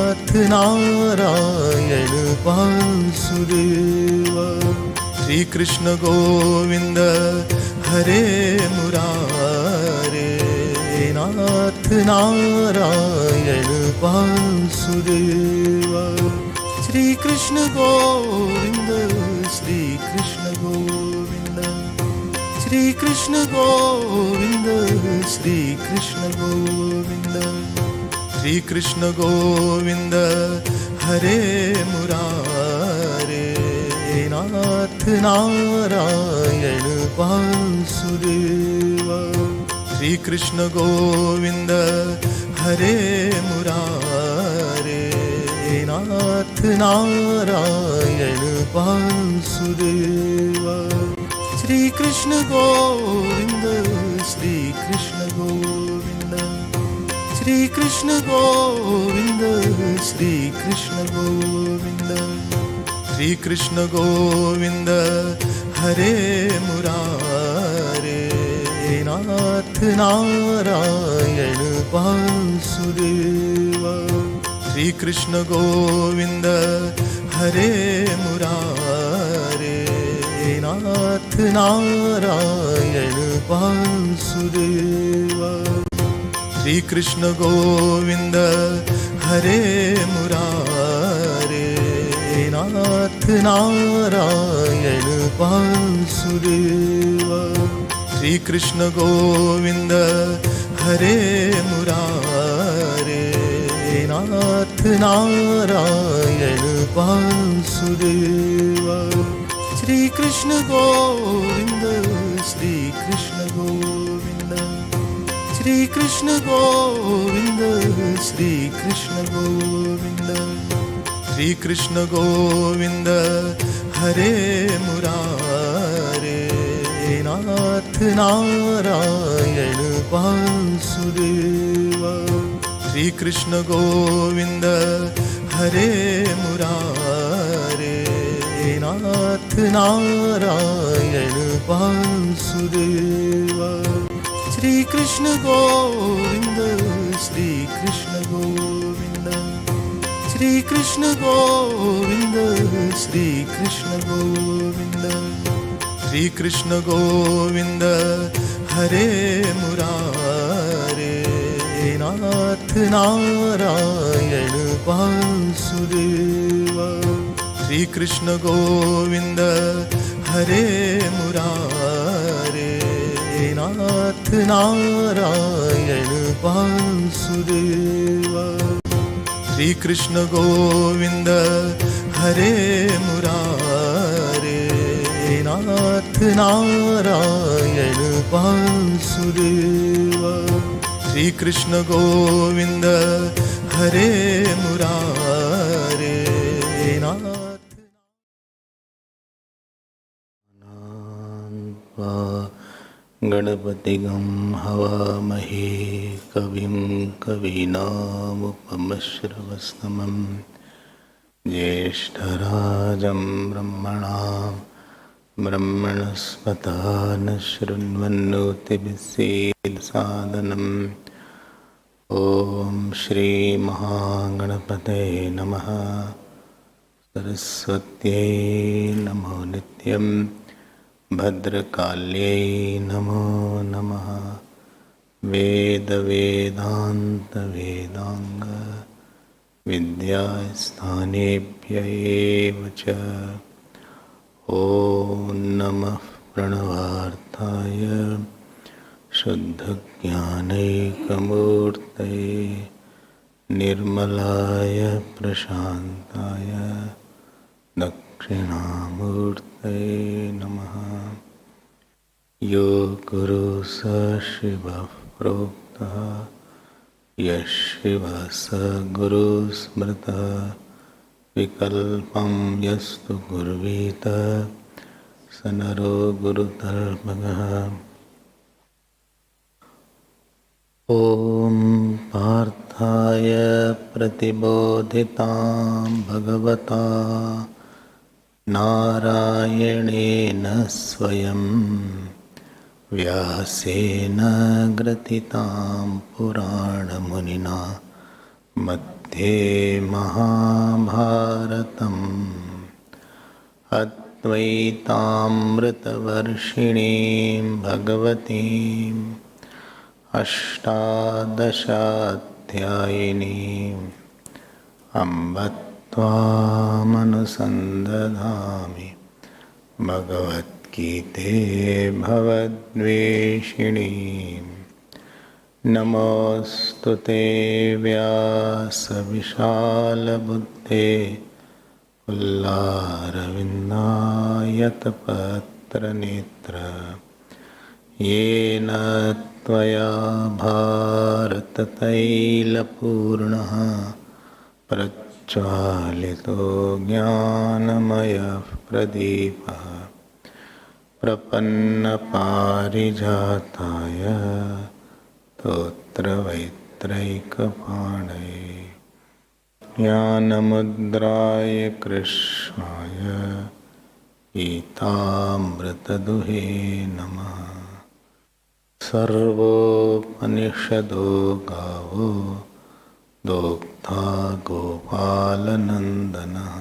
नाथ नारायण वासुदेव। श्री कृष्ण गोविंद हरे मुरारे, नाथ नारायण वासुदेव। श्री कृष्ण गोविंद, श्री कृष्ण गोविंद, श्री कृष्ण गोविंद, श्री कृष्ण गोविंद। श्री कृष्ण गोविंद हरे मुरारे, नाथ नारायण वासुदेव। श्री कृष्ण गोविंद हरे मुरारे, नाथ नारायण वासुदेव। श्री कृष्ण गोविंद, श्री कृष्ण गोविंद, श्री कृष्ण गोविंद, श्री कृष्ण गोविंद। श्री कृष्ण गोविंद हरे मुरारे, नाथ नारायण वासुदेव। श्री कृष्ण गोविंद हरे मुरारे, नाथ नारायण वासुदेव। श्री कृष्ण गोविंद हरे मुरारे, नाथ नारायण वासुदेव। श्री कृष्ण गोविंद हरे मुरारे, नाथ नारायण वासुदेव। श्री कृष्ण गोविंद, श्री कृष्ण गोविंद, श्री कृष्ण गोविंद, श्री कृष्ण गोविंद। श्री कृष्ण गोविंद हरे मुरारे, नाथ नारायण वासुदेव। श्री कृष्ण गोविंद हरे मुरारे, नाथ नारायण वासुदेव। श्री कृष्ण गोविंद, श्री कृष्ण गोविंद, श्री कृष्ण गोविंद, श्री कृष्ण गोविंद। श्री कृष्ण गोविंद हरे मुरारे, नाथ नारायण वासुदेव। श्री कृष्ण गोविंद हरे मुरारे, नाथ नारायण वासुदेव। श्री कृष्ण गोविंद हरे मुरारे, नाथ नारायण वासुदेव। श्री कृष्ण गोविंद हरे मुरारे, नाथ। गणपतिगं हवामहे कविं कवीनामुपमश्रवस्तमं ज्येष्ठराजं ब्रह्मणस्पत न शृण्वन्नोतिभिस्सेदसादनम्। ॐ श्री महागणपते नमः। सरस्वत्यै नमो नित्यं, भद्रकाल्यै नमो नमः। वेदान्त विद्यास्थानेभ्य एव च। ॐ नमः प्रणवार्थाय शुद्धज्ञानैकमूर्तये निर्मलाय प्रशान्ताय दक्षिणामूर्तये नमः। यो गुरु स शिवः प्रोक्तः, यः शिवः स गुरुः स्मृतः। विकल्पं यस्तु गुर्वीत स नरो गुरुतर्मगः। ॐ पार्थाय प्रतिबोधितां भगवता नारायणेन स्वयं व्यासेन ग्रथितां पुराणमुनिना मध्ये महाभारतम् अद्वैतामृतवर्षिणीं भगवतीम् अष्टादशाध्यायिनीम् अम्ब त्वामनुसन्दधामि भगवद्गीते भवद्वेषिणीम् नमोऽस्तु ते व्यासविशालबुद्धे पुल्लारविन्दायतपत्रनेत्र येन त्वया भारततैलपूर्णः प्रज्वालितो ज्ञानमयः प्रदीपः प्रपन्नपारिजाताय स्तोत्रवैत्रैकपाणये ज्ञानमुद्राय कृष्णाय गीतामृतदुहे नमः। सर्वोपनिषदो गावो दोग्धा गोपालनन्दनः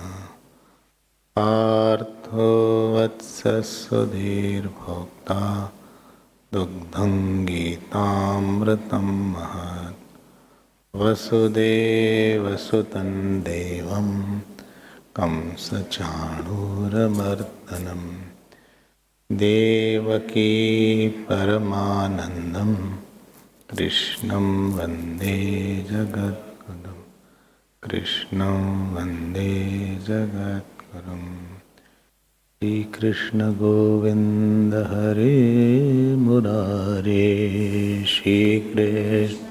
पार्थो वत्ससुधीर्भोक्ता दुग्धं गीतामृतं महत् वसुदेवसुतं देवं कंसचाणूरमर्दनं देवकी परमानन्दं कृष्णं वन्दे जगद्गुरुं कृष्णं वन्दे जगद्गुरुम्। श्री कृष्ण गोविंद हरे मुरारे श्री कृष्ण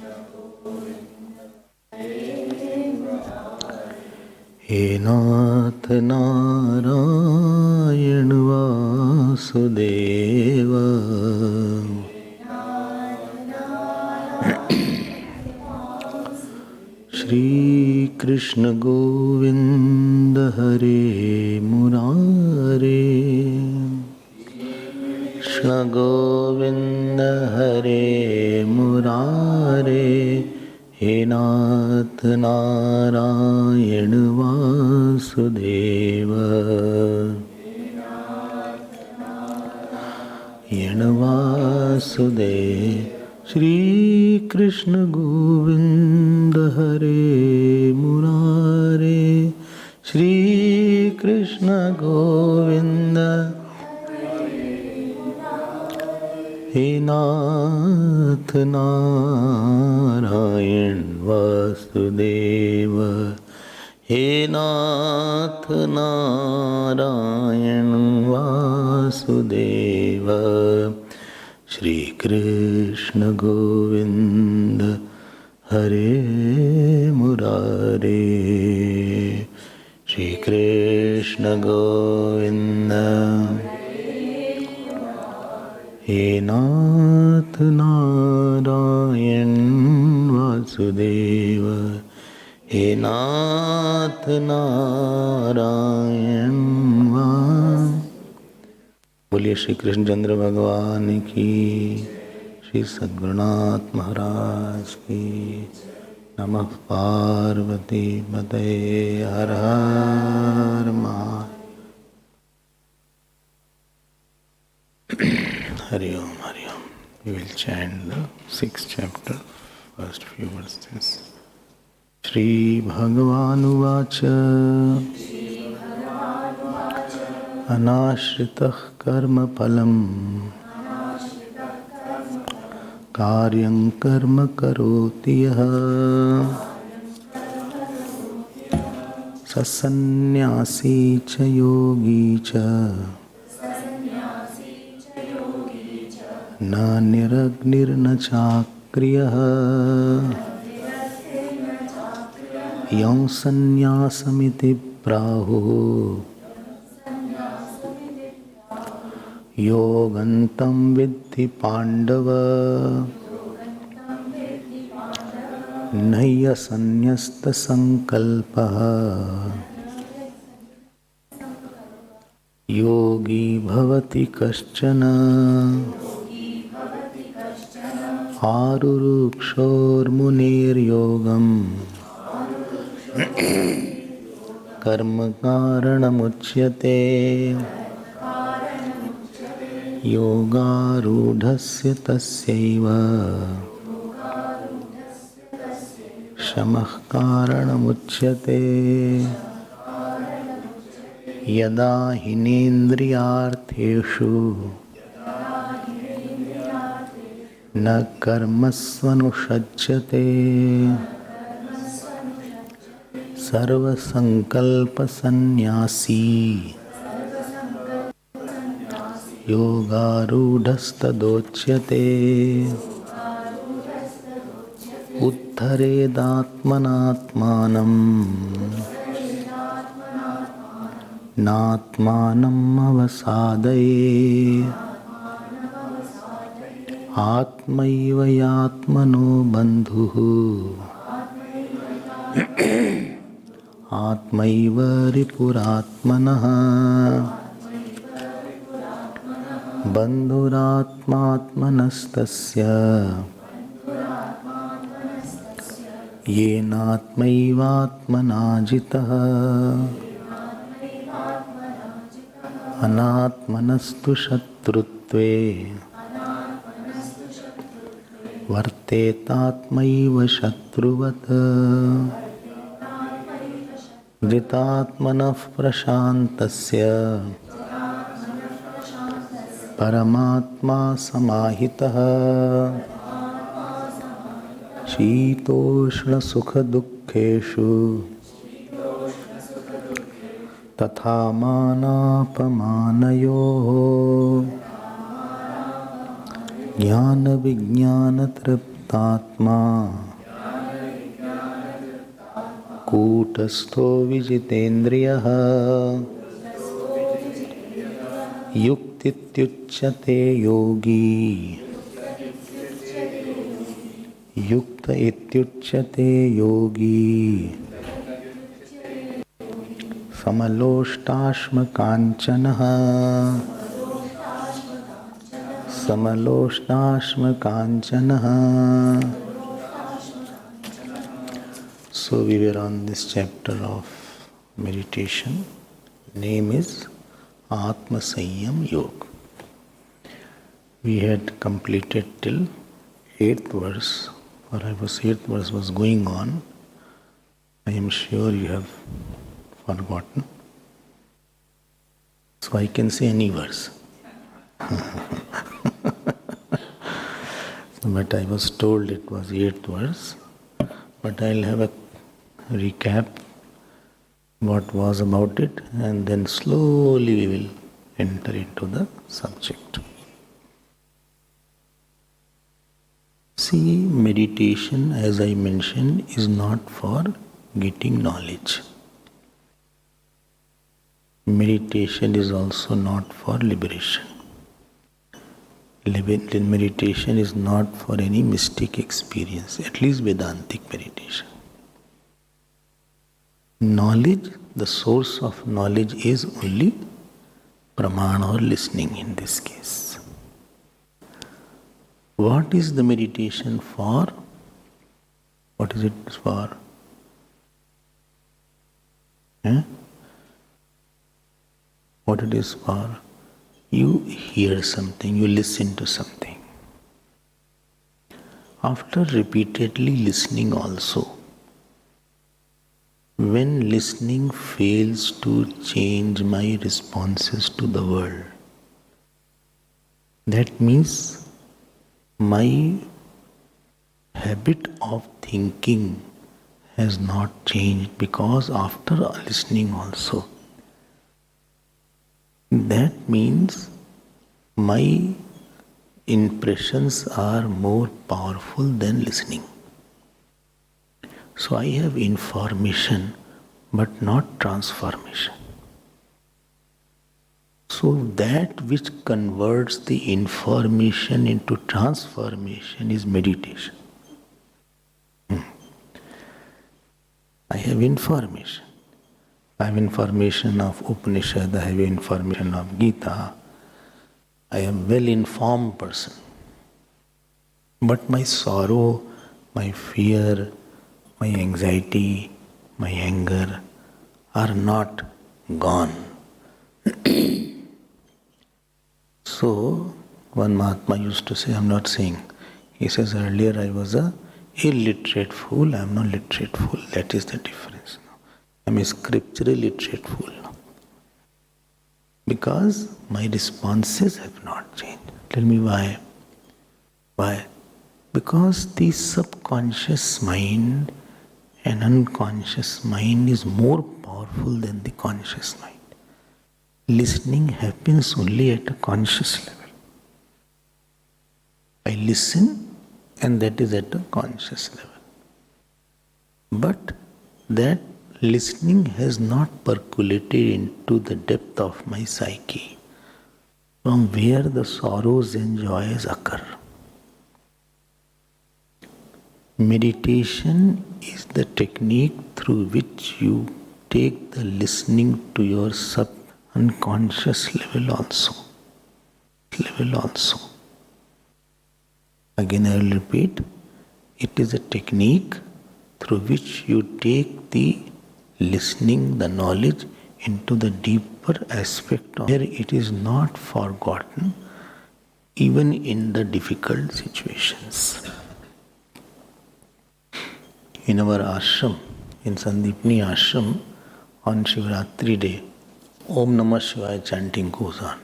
हे नाथ नारायण वासुदेव श्री कृष्ण गोविंद हरे मुरारे कृष्ण गोविंद हरे मुरारे हे नाथ नारायण वासुदेव वासुदेव श्री कृष्ण गोविंद हरे मुरारे श्री कृष्ण गोविंद हे नाथ नारायण वासुदेव हे नाथ नारायण वासुदेव श्री कृष्ण गोविंद हरे मुरारे श्री कृष्ण गोविंद हे नाथ नारायण वासुदेव हे नाथ नारायण बोलिए श्री कृष्णचंद्र भगवान की, श्री सद्गुरुनाथ महाराज की। नमः पार्वती पतये हर हर Mahadev. Hari Om, Hari Om. We will chant the 6th chapter, first few verses. Shri Bhagavan Anashritah karma phalam karyam karma karoti yaha sasanyasi cha yogi cha न निरग्निर्न चाक्रियः यं संन्यासमिति प्राहुः योगन्तं विद्धि पाण्डव नह्यसन्न्यस्तसङ्कल्पः योगी भवति कश्चन आरुरुक्षोर्मुनेर्योगम् कर्म कारणमुच्यते योगारूढस्य तस्यैव शमः कारणमुच्यते यदा हिनेन्द्रियार्थेषु न कर्मस्वनुषज्यते सर्वसंकल्पसन्न्यासी योगारूढस्तदोच्यते उत्थरेदात्मनात्मानम् नात्मानम् अवसादये आत्मैव यात्मनो बन्धुः आत्मैव रिपुरात्मनः बन्धुरात्मात्मनस्तस्य येनात्मैवात्मना जितः अनात्मनस्तु शत्रुत्वे वर्तेतात्मैव शत्रुवत् जितात्मनः प्रशान्तस्य परमात्मा समाहितः शीतोष्णसुखदुःखेषु तथा मानापमानयोः ज्ञानविज्ञानतृप्तात्मा कूटस्थो विजितेन्द्रियः युक्तित्युच्यते योगी युक्त इत्युच्यते योगी समलोष्टाश्मकाञ्चनः समलोष्टाश्मकाञ्चनः. So we were on this chapter of meditation. Name is Atma Sanyam Yoga. We had completed till 8th verse, or I was 8th verse was going on. I am sure you have forgotten. So I can say any verse. But I was told it was 8th verse. But I'll have a recap what was about it, and then slowly we will enter into the subject. See, meditation, as I mentioned, is not for getting knowledge. Meditation is also not for liberation. Meditation is not for any mystic experience, at least Vedantic meditation. Knowledge, the source of knowledge is only pramana or listening in this case. What is the meditation for? What is it for? What it is for? You hear something, you listen to something. After repeatedly listening also, when listening fails to change my responses to the world, that means my habit of thinking has not changed, because after listening also, that means my impressions are more powerful than listening. So I have information but not transformation. So that which converts the information into transformation is meditation. I have information. I have information of Upanishad, I have information of Gita. I am a well-informed person. But my sorrow, my fear, my anxiety, my anger are not gone. So, one Mahatma used to say, I'm not saying, he says, earlier I was a illiterate fool, I am not literate fool. That is the difference. I am a scripturally literate fool. Because my responses have not changed. Tell me why? Why? Because the subconscious mind and unconscious mind is more powerful than the conscious mind. Listening happens only at a conscious level. I listen, and that is at a conscious level. But that listening has not percolated into the depth of my psyche, from where the sorrows and joys occur. Meditation is the technique through which you take the listening to your unconscious level also. Again I will repeat, it is a technique through which you take the listening, the knowledge into the deeper aspect of where it is not forgotten even in the difficult situations. In our ashram, in Sandipni ashram, on Shivratri day, Om Namah Shivaya chanting goes on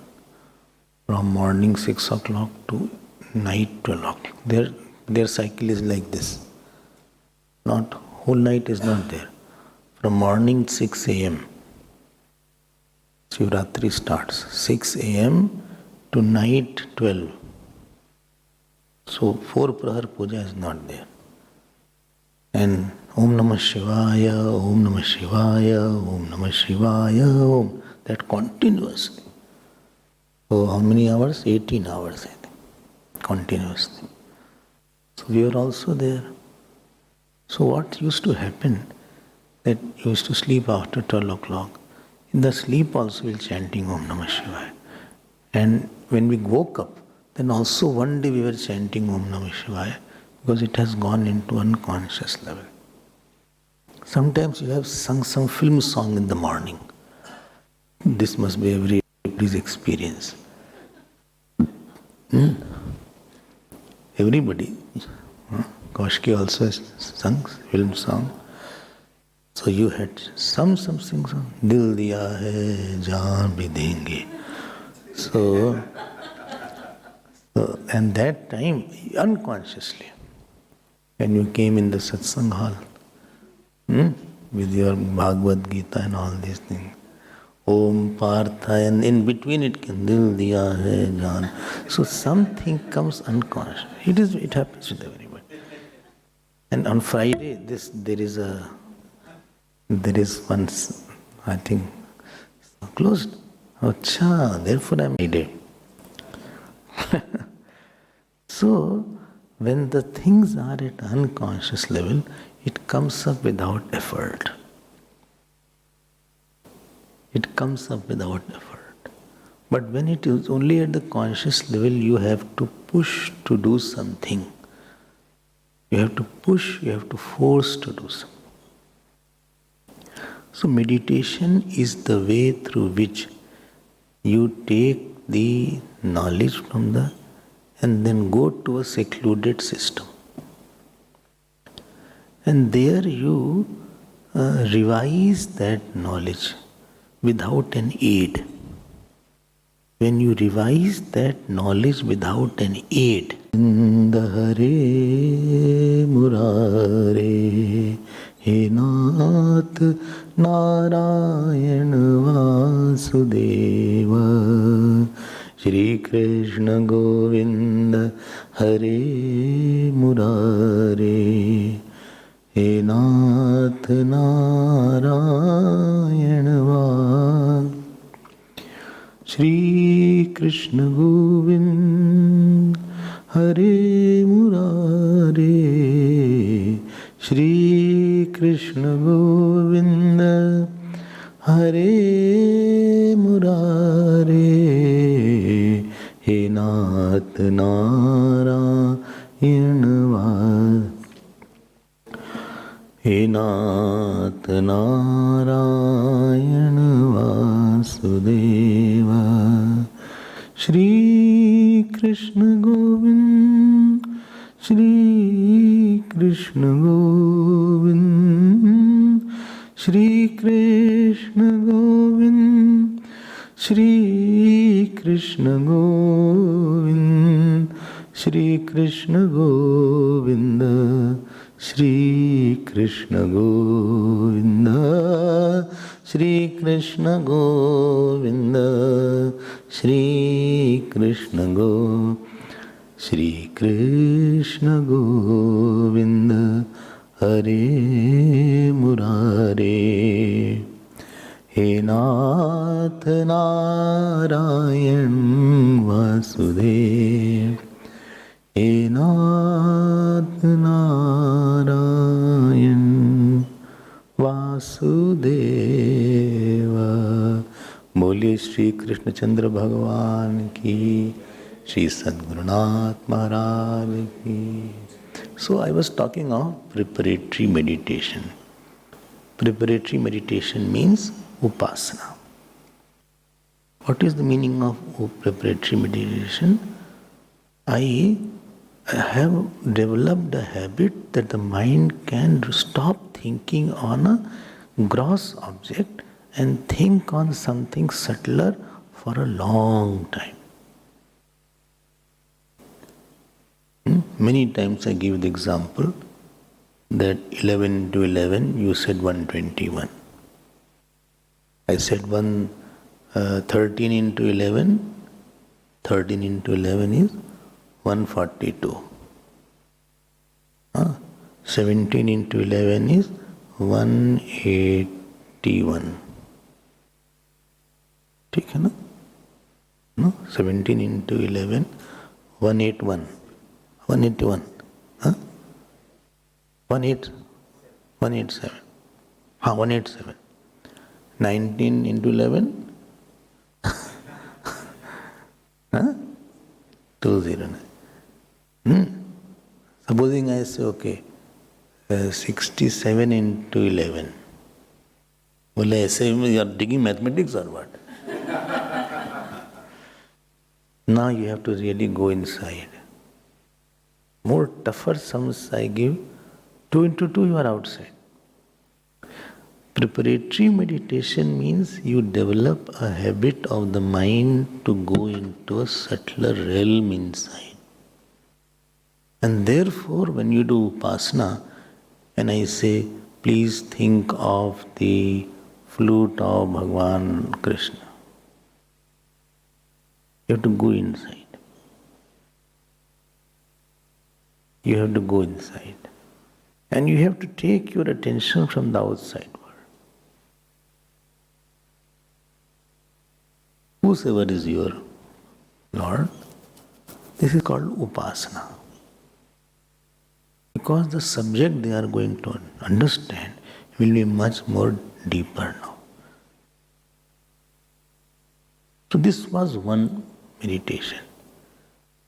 from morning 6 o'clock to night 12 o'clock. Their cycle is like this. Not whole night is not there. From morning 6 a.m. Shivratri starts. 6 a.m. to night 12. So 4 Prahar Puja is not there. And Om Namah Shivaya, Om Namah Shivaya, Om Namah Shivaya, Om. That continuously. So how many hours? 18 hours, I think. Continuously. So we were also there. So what used to happen, that you used to sleep after 12 o'clock. In the sleep also we were chanting Om Namah Shivaya. And when we woke up, then also one day we were chanting Om Namah Shivaya, because it has gone into unconscious level. Sometimes you have sung some film song in the morning. This must be everybody's experience. Everybody. Kaushiki also has sung film song. So you had some sing song. Dil diya hai, jaan bhi denge. So, and that time, unconsciously, when you came in the satsang hall, with your Bhagavad Gita and all these things, Om Partha, and in between it can Dil diya hai jaan. So something comes unconscious. It happens with everybody. And on Friday, there is one, I think, closed. Acha, therefore I am Friday. So, when the things are at unconscious level, it comes up without effort. It comes up without effort. But when it is only at the conscious level, you have to push to do something. You have to push, you have to force to do something. So meditation is the way through which you take the knowledge from and then go to a secluded system. And there you revise that knowledge without an aid. When you revise that knowledge without an aid, Hare Murare He Nath Narayan Vasudeva Shri Krishna Govinda Hare Murare He Nath Narayan Vasudeva Shri Krishna Govind Hare Murare Shri Krishna Govinda Hare Murare He Nath Narayan हे नाथ नारायण वासुदेव श्री कृष्ण गोविंद श्री कृष्ण गोविंद श्री कृष्ण गोविंद श्री कृष्ण गोविंद श्री कृष्ण गोविंद श्री कृष्ण गोविंद श्री कृष्ण गोविंद श्री कृष्ण श्री कृष्ण गोविंद हरे मुरारे हे नाथ नारायण वासुदेव हे नाथ नारायण वासुदेव। बोलिए श्री कृष्णचंद्र भगवान की, श्री सद्गुरुनाथ महाराज की। So I was talking of preparatory meditation. Preparatory meditation means upasana. What is the meaning of preparatory meditation? I have developed a habit that the mind can stop thinking on a gross object and think on something subtler for a long time. Many times I give the example that 11 into 11 you said 121. I said 13 into 11, 13 into 11 is 142. 17 into 11 is 181. ठीक है ना? 17 into 11, 181. 181. 187. 187. 19 into 11. 209. Supposing I say, okay, 67 into 11. Well, I say, you are digging mathematics or what? Now you have to really go inside. More tougher sums I give. 2 into 2, you are outside. Preparatory meditation means you develop a habit of the mind to go into a subtler realm inside. And therefore, when you do upasana, and I say, please think of the flute of Bhagavan Krishna, you have to go inside. You have to go inside. And you have to take your attention from the outside world. Whosoever is your Lord, this is called upasana. Because the subject they are going to understand will be much more deeper now. So this was one meditation.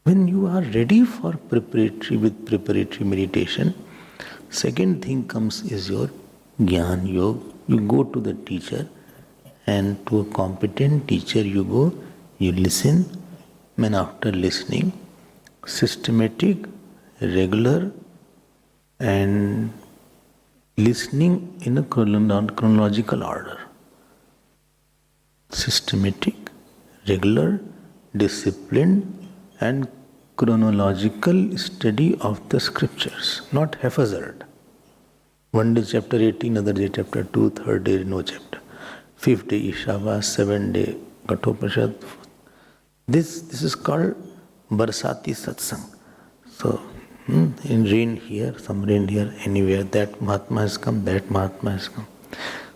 When you are ready for preparatory meditation, second thing comes is your Jnana Yoga. You go to the teacher, and to a competent teacher you go, you listen, and after listening, systematic, regular, and listening in a chronological order. Systematic, regular, disciplined, and chronological study of the scriptures, not haphazard. One day chapter 18, other day chapter 2, third day no chapter, fifth day Ishavas, seventh day Kathopanishad. This is called Barsati Satsang. So, in rain here, some rain here, anywhere, that Mahatma has come, that Mahatma has come.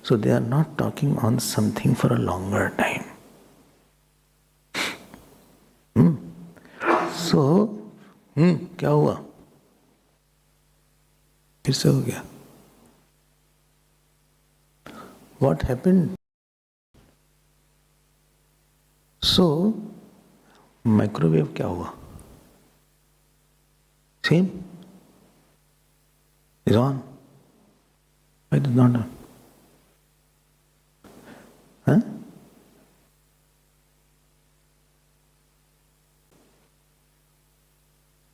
So they are not talking on something for a longer time. So, क्या हुआ? फिर से हो गया. What happened? So, microwave क्या हुआ? Same? Is on. Why it is not done? Huh?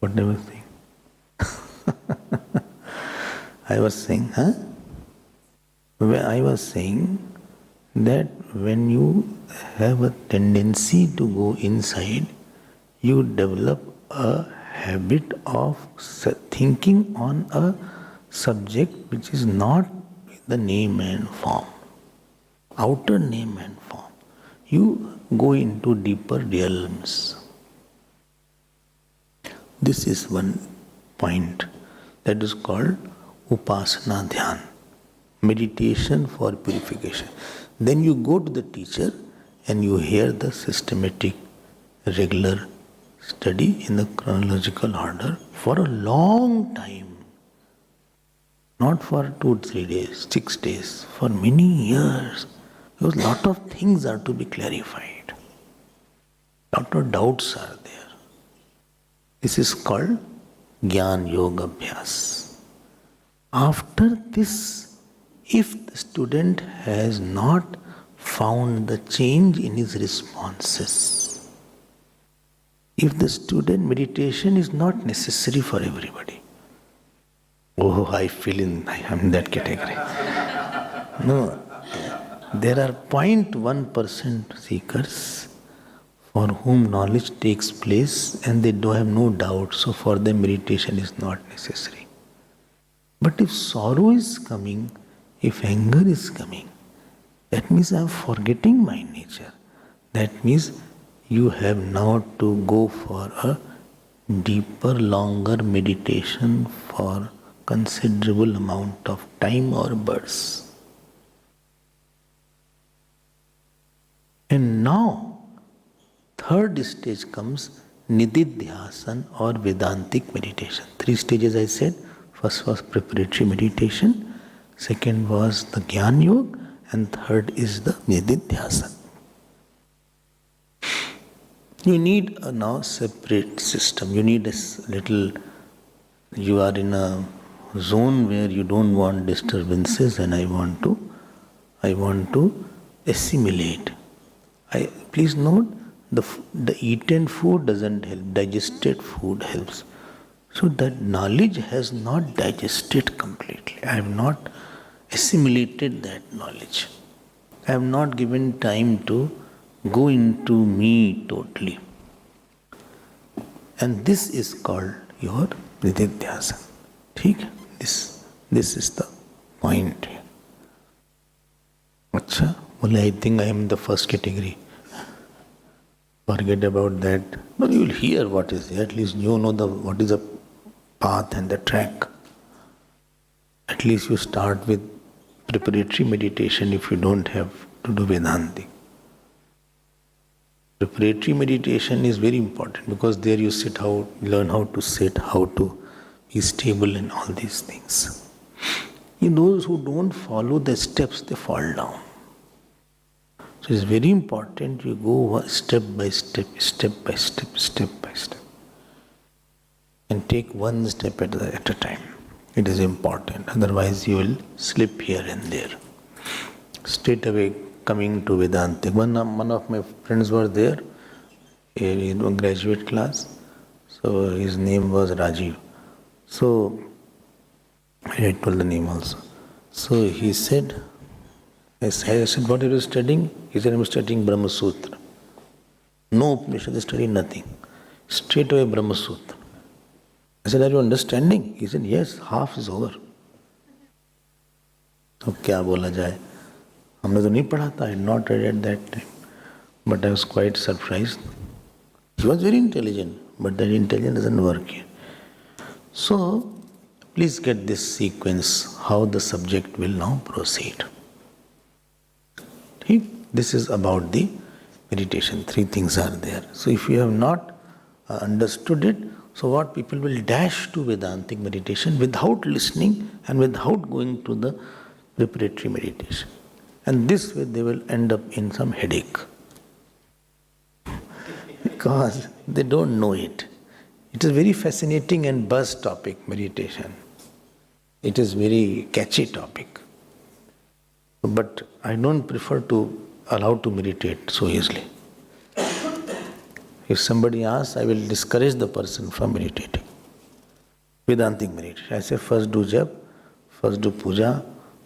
What I was saying? I was saying, I was saying that when you have a tendency to go inside, you develop a habit of thinking on a subject which is not the name and form, outer name and form. You go into deeper realms. This is one point that is called Upasana Dhyan, meditation for purification. Then you go to the teacher and you hear the systematic, regular study in the chronological order for a long time. Not for 2-3 days, 6 days, for many years. Because a lot of things are to be clarified. Lot of doubts are there. This is called Gyan Yoga Abhyas. After this, if the student has not found the change in his responses, if the student meditation is not necessary for everybody, oh, I am in that category. No, there are 0.1% seekers for whom knowledge takes place and they don't have no doubt, so for them meditation is not necessary. But if sorrow is coming, if anger is coming, that means I am forgetting my nature. That means you have now to go for a deeper, longer meditation for considerable amount of time or births. And now, third stage comes Nididhyasan or Vedantic meditation. 3 stages I said. First was preparatory meditation, second was the Gyan Yoga, and third is the Nididhyasan. You need a now separate system. You need a little, you are in a zone where you don't want disturbances and I want to assimilate. Please note, the eaten food doesn't help, digested food helps. So that knowledge has not digested completely. I have not assimilated that knowledge. I have not given time to go into me totally. And this is called your Nididhyasan. ठीक? This is the point. Acha, well, I think I am in the first category. Forget about that. But you will hear what is there. At least you know what is the path and the track. At least you start with preparatory meditation if you don't have to do Vedanti. Preparatory meditation is very important because there you learn how to sit, how to be stable and all these things. Those who don't follow the steps, they fall down. So it's very important you go step by step, and take one step at a time. It is important, otherwise you will slip here and there. Straight away coming to Vedanta. One of my friends were there in a graduate class, so his name was Rajiv. So I told the name also. So he said, I said, what are you studying? He said, I'm studying Brahma Sutra. No Upanishad, study nothing. Straight away Brahma Sutra. I said, are you understanding? He said, yes, half is over. So क्या बोला जाए? हमने तो नहीं पढ़ा था. I had not read at that time. But I was quite surprised. He was very intelligent, but that intelligence doesn't work here. So, please get this sequence, how the subject will now proceed. This is about the meditation. 3 things are there. So if you have not understood it, so what people will dash to Vedantic meditation without listening and without going to the preparatory meditation. And this way they will end up in some headache. Because they don't know it. It is very fascinating and buzz topic, meditation. It is very catchy topic. But I don't prefer to allow to meditate so easily. If somebody asks, I will discourage the person from meditating. Vedantic meditation. I say first do jap, first do puja,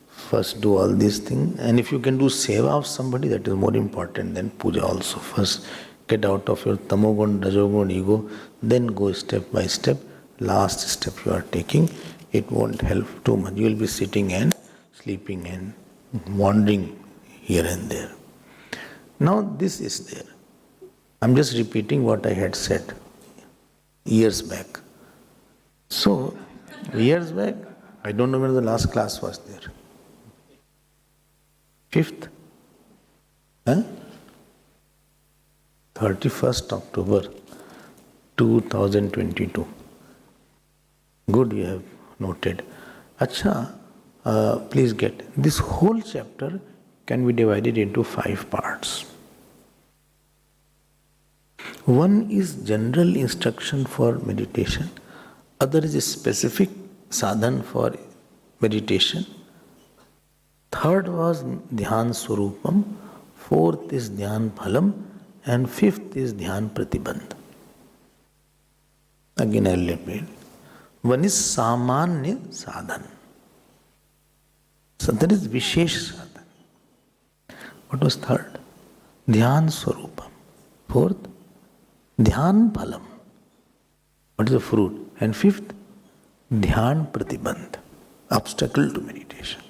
first do all these things. And if you can do seva of somebody, that is more important than puja also. First get out of your tamogun, rajogun, ego, then go step by step. Last step you are taking, it won't help too much. You will be sitting and sleeping and wandering here and there. Now this is there. I'm just repeating what I had said years back. So, years back, I don't know when the last class was there. 5th? 31st October 2022. Good, you have noted. Acha, please get. This whole chapter can be divided into 5 parts. One is general instruction for meditation. Other is a specific sadhan for meditation. Third was dhyan swarupam. Fourth is dhyan phalam. And fifth is dhyan pratibandh. Again I will repeat. One is samanya sadhan. So that is vishesh sadhan. What was third? Dhyan swarupam. Fourth, dhyan phalam. What is the fruit? And fifth, dhyan pratibandh. Obstacle to meditation.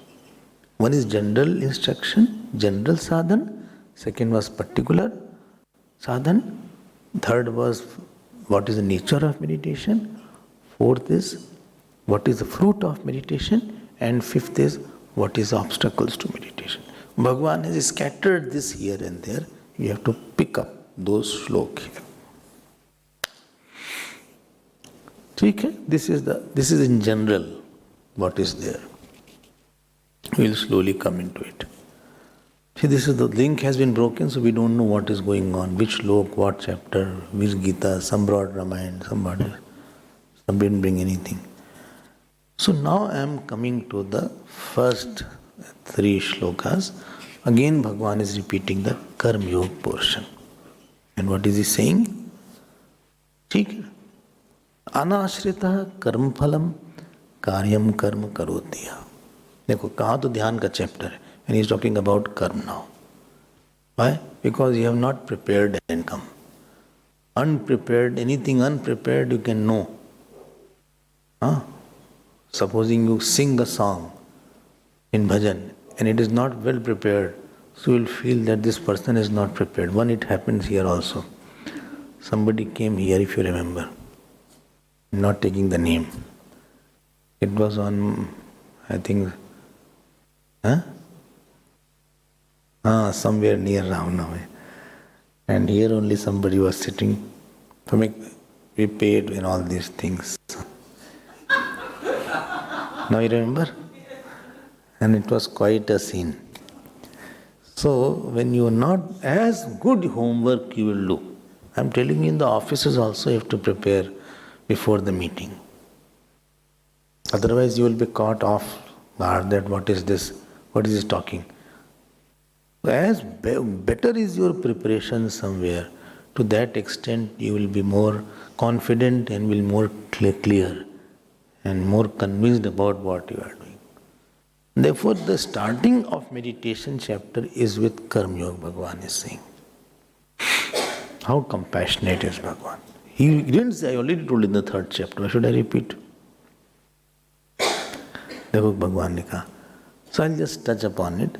One is general instruction, general sadhan. Second was particular sadhan. Third was what is the nature of meditation. Fourth is what is the fruit of meditation. And fifth is what is obstacles to meditation. Bhagavan has scattered this here and there. You have to pick up those shlokas here. Okay? This is in general what is there. We will slowly come into it. See, this is the link has been broken, so we don't know what is going on, which slok, what chapter, which Gita, some brought Ramayana, some didn't bring anything. So now I am coming to the first 3 shlokas. Again Bhagavan is repeating the Karma Yoga portion. And what is he saying? ठीक अनाश्रितः कर्म फलम कार्यम कर्म करोति. देखो कहाँ तो ध्यान का चैप्टर है, and he is talking about karma now. Why? Because you have not prepared and come. Unprepared, anything unprepared you can know. Supposing you sing a song in bhajan and it is not well prepared, so you will feel that this person is not prepared. One, it happens here also. Somebody came here, if you remember, not taking the name. It was on, I think, somewhere near Ravnaway. And here only somebody was sitting. For me, we paid in all these things. Now you remember? And it was quite a scene. So, when you are not as good homework you will do. I am telling you, in the offices also you have to prepare before the meeting. Otherwise you will be caught off guard that what is this? What is he talking? As better is your preparation somewhere, to that extent you will be more confident and will be more clear and more convinced about what you are doing. Therefore, the starting of meditation chapter is with Karma Yoga, Bhagavan is saying. How compassionate is Bhagavan. He didn't say, I already told in the 3rd chapter, why should I repeat? Dekho Bhagavan ne kaha. So I'll just touch upon it.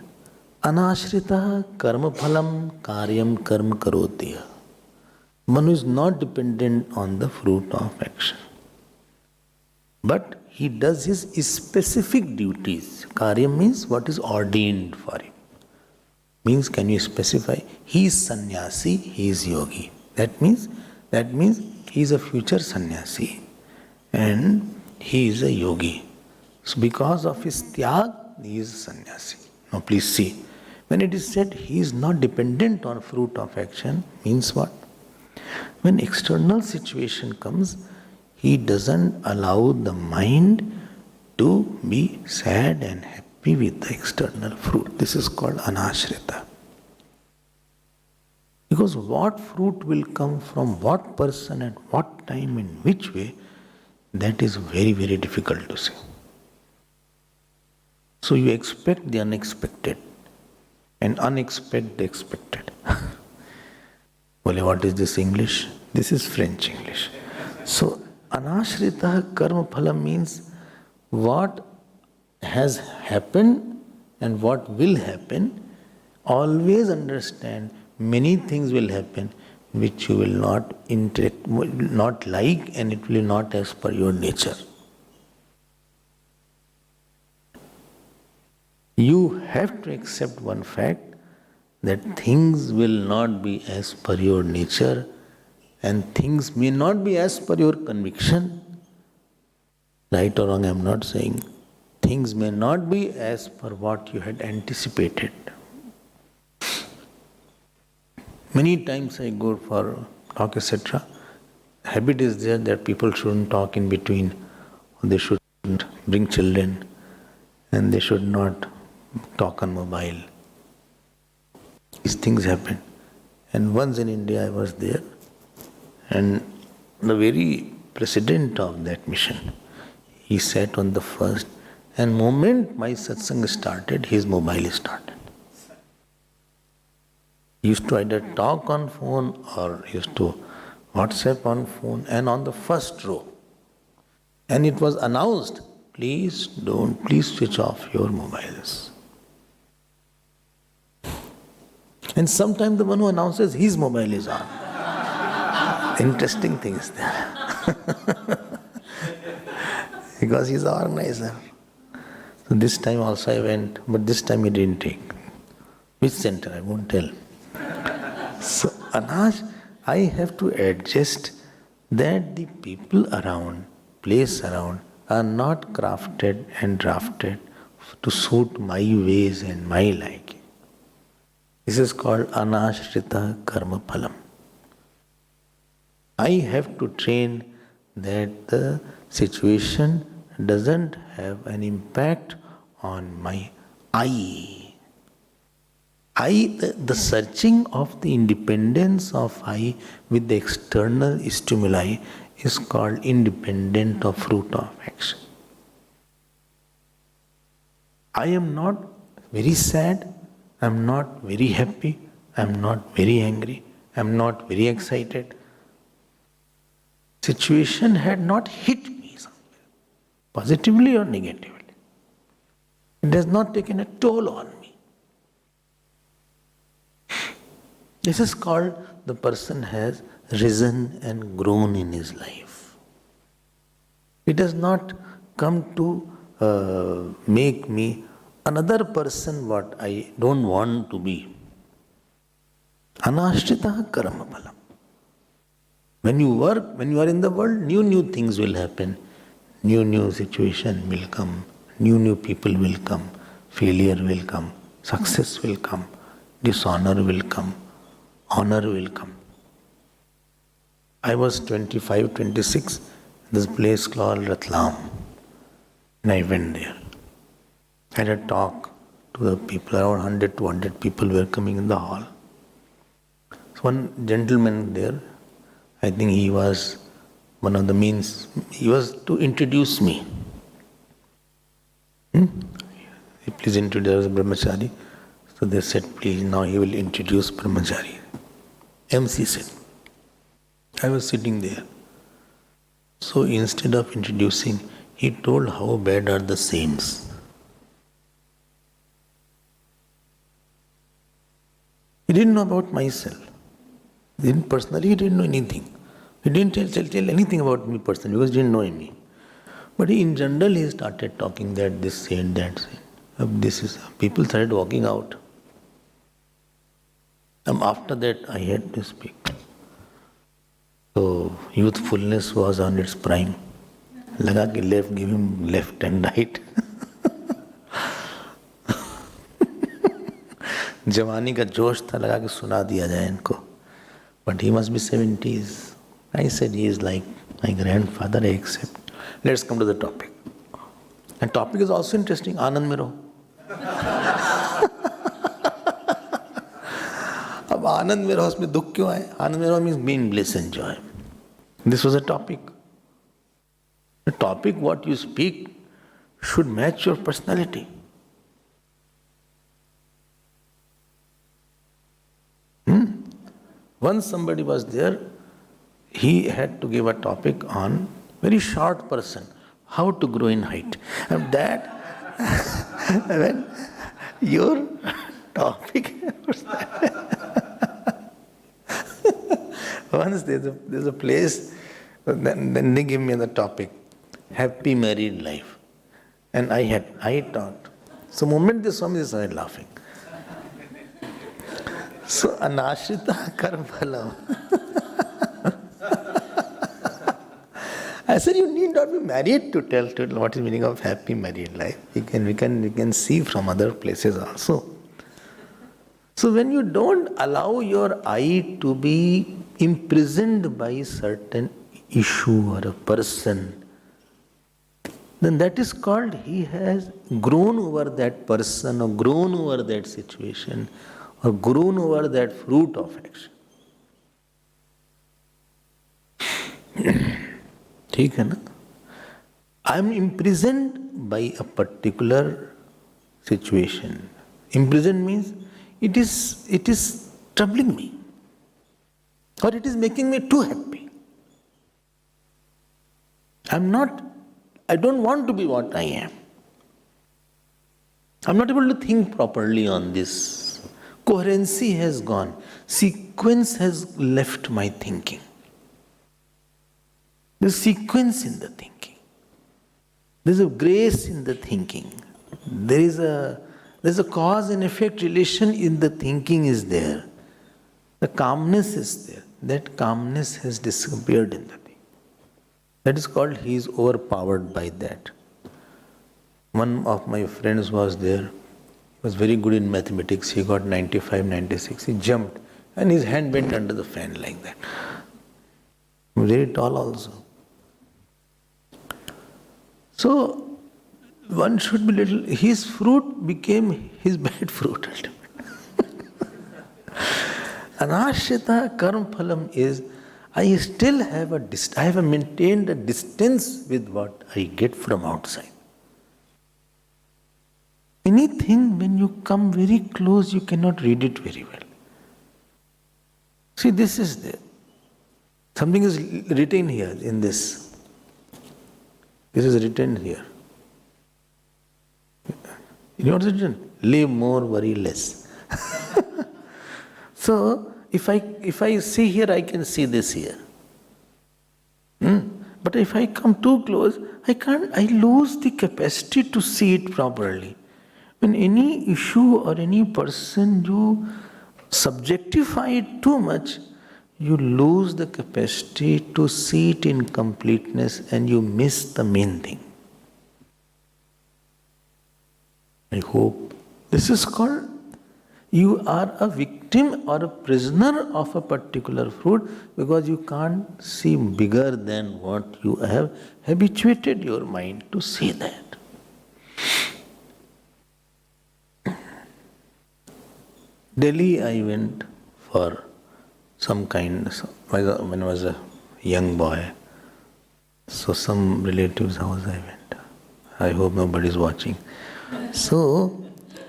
Anashrita karma phalam karyam karma karotiya. One who is not dependent on the fruit of action. But he does his specific duties. Karyam means what is ordained for him. Means, can you specify? He is sannyasi, he is yogi. That means he is a future sannyasi and he is a yogi. So because of his tyag, he is a sannyasi. Now please see, when it is said he is not dependent on fruit of action, means what? When external situation comes, he doesn't allow the mind to be sad and happy happy with the external fruit. This is called anashrita. Because what fruit will come from what person at what time in which way, that is very, very difficult to say. So you expect the unexpected and unexpect the expected. Well, what is this English? This is French English. So anashrita karma phala means what has happened and what will happen. Always understand many things will happen which you will not like, and it will not as per your nature. You have to accept one fact, that things will not be as per your nature and things may not be as per your conviction. Right or wrong, I am not saying. Things may not be as per what you had anticipated. Many times I go for talk, etc. Habit is there that people shouldn't talk in between, or they shouldn't bring children, and they should not talk on mobile. These things happen. And once in India I was there, and the very president of that mission, he sat on the first, and moment my satsang started, his mobile started. He used to either talk on phone or used to WhatsApp on phone, and on the first row. And it was announced, please switch off your mobiles. And sometimes the one who announces his mobile is on. Interesting thing is there. Because he's the organizer. So this time also I went, but this time he didn't take. Which center? I won't tell. So I have to adjust that the people around, place around, are not crafted and drafted to suit my ways and my liking. This is called anashrita karma phalam. I have to train that the situation doesn't have an impact on my I. The searching of the independence of I with the external stimuli is called independent of fruit of action. I am not very sad, I am not very happy, I am not very angry, I am not very excited. Situation had not hit me somewhere, positively or negatively. It has not taken a toll on me. This is called the person has risen and grown in his life. It has not come to make me another person what I don't want to be. Anashrita karma phalam. When you work, when you are in the world, new things will happen. New situation will come. New people will come. Failure will come. Success will come. Dishonor will come. Honor will come. I was 25, 26, this place called Ratlam. And I went there. I had a talk to the people, around 100, 200 people were coming in the hall. So one gentleman there, I think he was one of the means, he was to introduce me. Please introduce Brahmachari. So they said, please, now he will introduce Brahmachari. MC said. I was sitting there. So instead of introducing, he told how bad are the saints. He didn't know about myself. Personally, he didn't know anything. He didn't tell anything about me personally because he didn't know me. But in general, he started talking that this saint, that saint. People started walking out. After that, I had to speak. So, youthfulness was on its prime. Laga ki left, give him left and right. जवानी का जोश था, लगा कि सुना दिया जाए इनको. But he must be 70s. I said he is like my grandfather, I accept. Let's come to the topic. And topic is also interesting. Anand mein raho. आनंद मेरे हाउस में दुख क्यों आए? आनंद मेरे house means be in bliss and joy. This was a topic. The topic what you speak should match your personality. Once somebody was there, he had to give a topic on very short person, how to grow in height. And that, when your topic was that. Once there's a place, then they give me the topic, happy married life. And I talked. So the moment they saw me, they started laughing. So anashrita karma phalam. I said, you need not be married to tell what is the meaning of happy married life. We can see from other places also. So when you don't allow your eye to be imprisoned by certain issue or a person, then that is called he has grown over that person or grown over that situation or grown over that fruit of action. ठीक है ना? I am imprisoned by a particular situation. Imprisoned means it is troubling me, or it is making me too happy. I don't want to be what I am. I'm not able to think properly on this. Coherency has gone. Sequence has left my thinking. There's sequence in the thinking. There's a grace in the thinking. There's a cause and effect relation in the thinking is there. The calmness is there. That calmness has disappeared in the thing. That is called he is overpowered by that. One of my friends was there. He was very good in mathematics. He got 95, 96. He jumped and his hand went under the fan like that. Very tall also. So, one should be little, his fruit became his bad fruit ultimately. Anashrita karma phalam is, I still have I have maintained a distance with what I get from outside. Anything, when you come very close, you cannot read it very well. See, this is there. Something is written here in this. This is written here. You know what is written? Live more, worry less. So, if I see here, I can see this here. But if I come too close, I lose the capacity to see it properly. When any issue or any person, you subjectify it too much, you lose the capacity to see it in completeness and you miss the main thing. I hope this is called you are a victim or a prisoner of a particular fruit because you can't see bigger than what you have habituated your mind to see that. Delhi I went for some kind, when I was a young boy. So some relative's house I went. I hope nobody is watching. So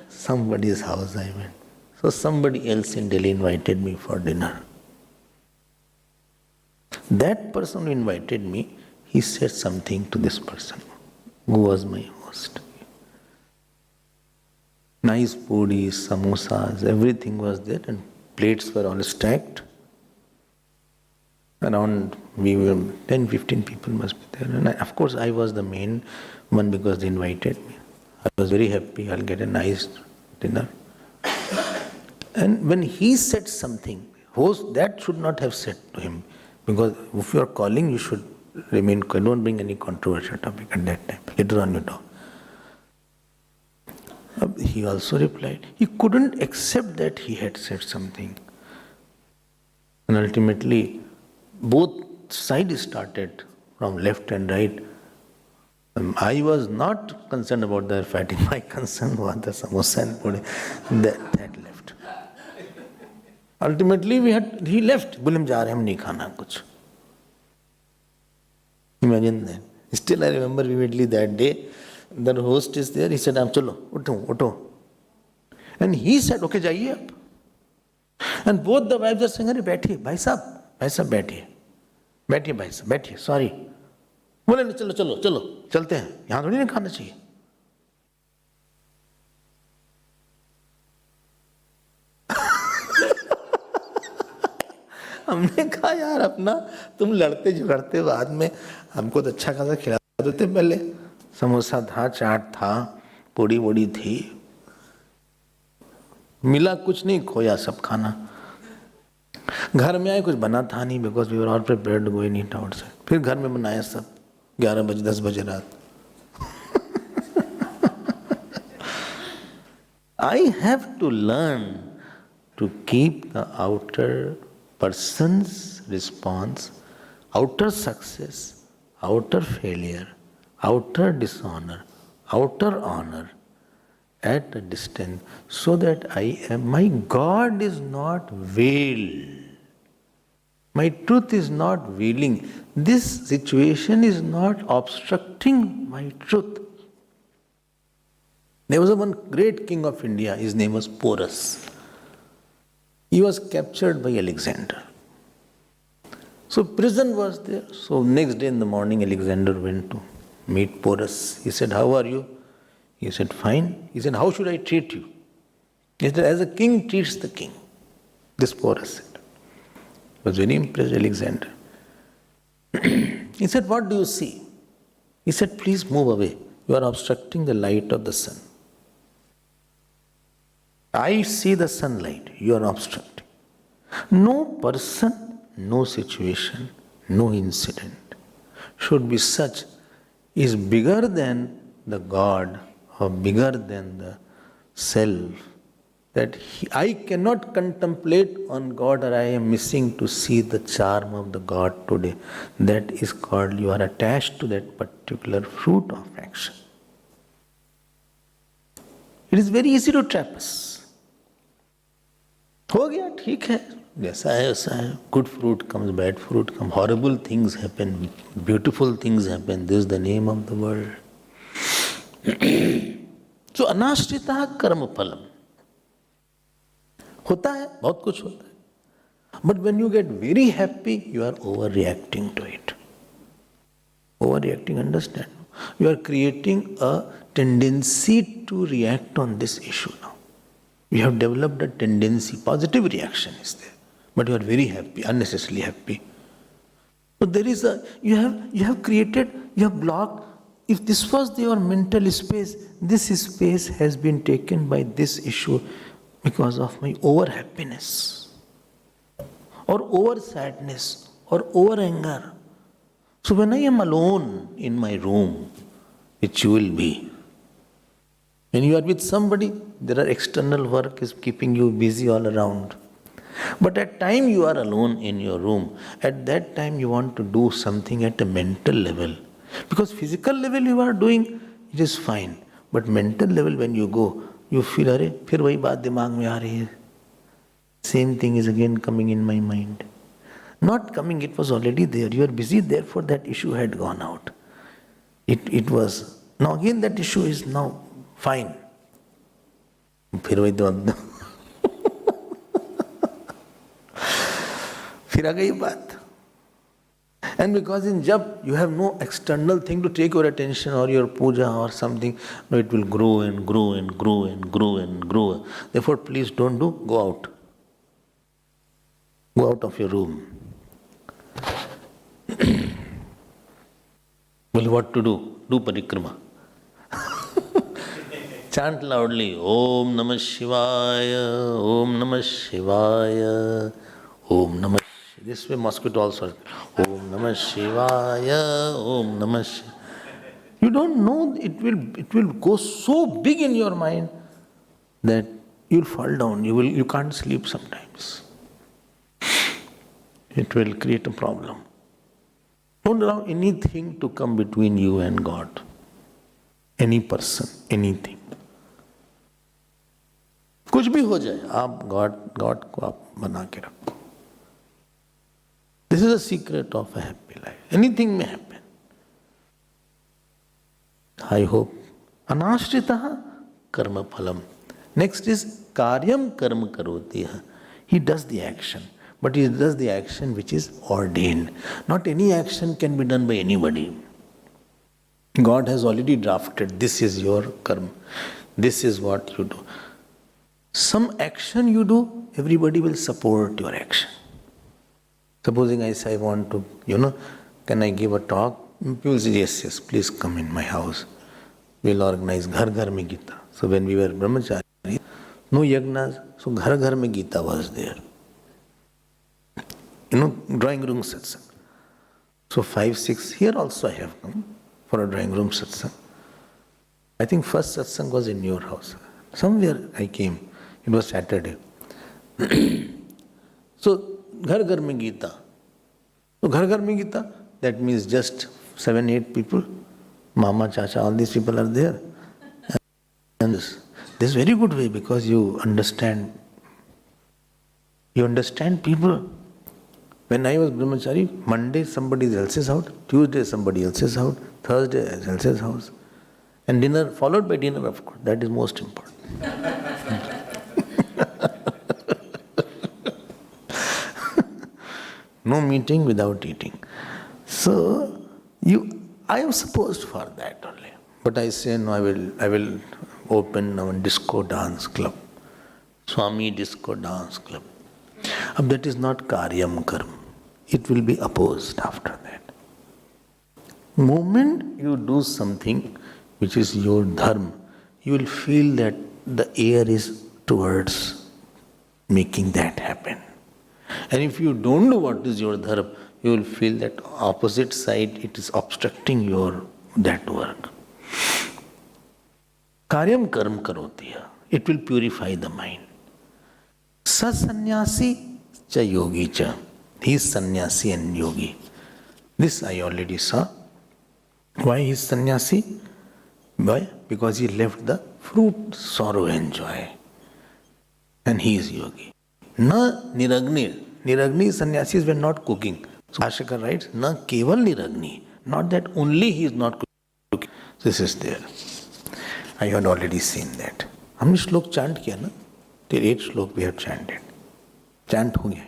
somebody's house I went. So somebody else in Delhi invited me for dinner. That person who invited me, he said something to this person who was my host. Nice puris, samosas, everything was there and plates were all stacked. Around, we were 10-15 people must be there. And of course I was the main one because they invited me. I was very happy, I'll get a nice dinner. And when he said something, host, that should not have said to him. Because if you are calling, you should remain quiet. Don't bring any controversial topic at that time. Later on you talk. He also replied. He couldn't accept that he had said something. And ultimately, both sides started from left and right. I was not concerned about their fighting. My concern was the samosa and puri. That left. Ultimately he left. बोले हम जा रहे हैं, हम नहीं खाना कुछ. Imagine that. Still I remember vividly that day. The host is there. He said, "Am chalo, uto." And he said, "Okay, जाइए आप." And both the wives are saying, "अरे बैठिए भाई साहब बैठिए भाई साहब बैठिए, sorry." बोले नहीं, चलो चलते हैं, यहाँ थोड़ी ना खाना चाहिए. हमने कहा यार अपना तुम लड़ते झगड़ते बाद में हमको तो अच्छा खासा खिला देते. पहले समोसा था, चाट था, पूड़ी वोड़ी थी, मिला कुछ नहीं, खोया सब खाना. घर में आए कुछ बना था नहीं, because we were all prepared to go in it outside. फिर घर में बनाया सब 11 बजे 10 बजे रात. I have to learn to keep the outer person's response, outer success, outer failure, outer dishonor, outer honor at a distance, so that my God is not veiled. My truth is not veiling. This situation is not obstructing my truth. There was one great king of India, his name was Porus. He was captured by Alexander. So prison was there. So next day in the morning, Alexander went to meet Porus. He said, "How are you?" He said, "Fine." He said, "How should I treat you?" He said, "As a king treats the king." This Porus said. He was very impressed, Alexander. He said, "What do you see?" He said, "Please move away. You are obstructing the light of the sun. I see the sunlight, you are obstructing." No person, no situation, no incident should be such, is bigger than the God or bigger than the self, that I cannot contemplate on God, or I am missing to see the charm of the God today. That is called you are attached to that particular fruit of action. It is very easy to trap us. हो गया, ठीक है, जैसा है वैसा है. Good fruit comes, bad fruit comes, horrible things happen, beautiful things happen. This is the name of the world. So अनाश्रिता कर्म फलम. होता है, बहुत कुछ होता है. But when you get very happy, you are overreacting to it. Overreacting, understand? You are creating a tendency to react on this issue now. You have developed a tendency, positive reaction is there, but you are very happy, unnecessarily happy. So there is you have created, you have blocked. If this was your mental space, this space has been taken by this issue because of my over happiness, or over sadness, or over anger. So when I am alone in my room, which you will be, when you are with somebody, there are external work is keeping you busy all around. But at time you are alone in your room, at that time you want to do something at a mental level. Because physical level you are doing, it is fine. But mental level when you go, you feel, अरे फिर वही बात दिमाग में आ रही है. Same thing is again coming in my mind. Not coming, it was already there. You are busy, therefore that issue had gone out. It was. Now again that issue is now fine. फिर वही तो फिर आ गई बात. And because in jap you have no external thing to take your attention, or your puja or something, no, it will grow and grow and grow and grow and grow. Therefore please don't go out. Go out of your room. Well, what to do? Do parikrama. Chant loudly, Om Namah Shivaya, Om Namah Shivaya, Om Namah Shivaya. This way mosquito also. Om Namah Shivaya, Om Namah Shivaya. You don't know, it will go so big in your mind that you'll fall down. You can't sleep sometimes. It will create a problem. Don't allow anything to come between you and God. Any person, anything. कुछ भी हो जाए, आप God को आप बना के रखो. This is the secret of a happy life. Anything may happen. I hope. Anashritah karma phalam. Next is karyam karma karoti. He does the action, but he does the action which is ordained. Not any action can be done by anybody. God has already drafted, this is your karma, this is what you do. Some action you do, everybody will support your action. Supposing I say I want to, can I give a talk? People say, yes, please come in my house. We'll organize Ghar Ghar Mein Gita. So when we were brahmachari, no yagnas, so Ghar Ghar Mein Gita was there. Drawing room satsang. So 5, 6, here also I have come for a drawing room satsang. I think first satsang was in your house. Somewhere I came. It was Saturday. So Ghar Ghar Mein Gita. So Ghar Ghar Mein Gita, that means just 7, 8 people. Mama, Chacha, all these people are there. And this is very good way because you understand people. When I was brahmachari, Monday somebody else's house, Tuesday somebody else's house, Thursday else's house. And dinner, followed by dinner, of course. That is most important. No meeting without eating. So, I am supposed for that only. But I say, no, I will open a disco dance club. Swami Disco Dance Club. That is not karyam karma. It will be opposed after that. Moment you do something which is your dharma, you will feel that the air is towards making that happen. And if you don't know what is your dharma, you will feel that opposite side, it is obstructing that work. Karyam karma karotiya. It will purify the mind. Sa sannyasi cha yogi cha. He is sannyasi and yogi. This I already saw. Why he is sannyasi? Why? Because he left the fruit, sorrow and joy. And he is yogi. Na niragni. Niragni sannyasis were not cooking. So Ashika writes, na keval niragni. Not that only he is not cooking. This is there. I had already seen that. हमने श्लोक chant किया ना? Till 8 श्लोक we have chanted. Chant हो गया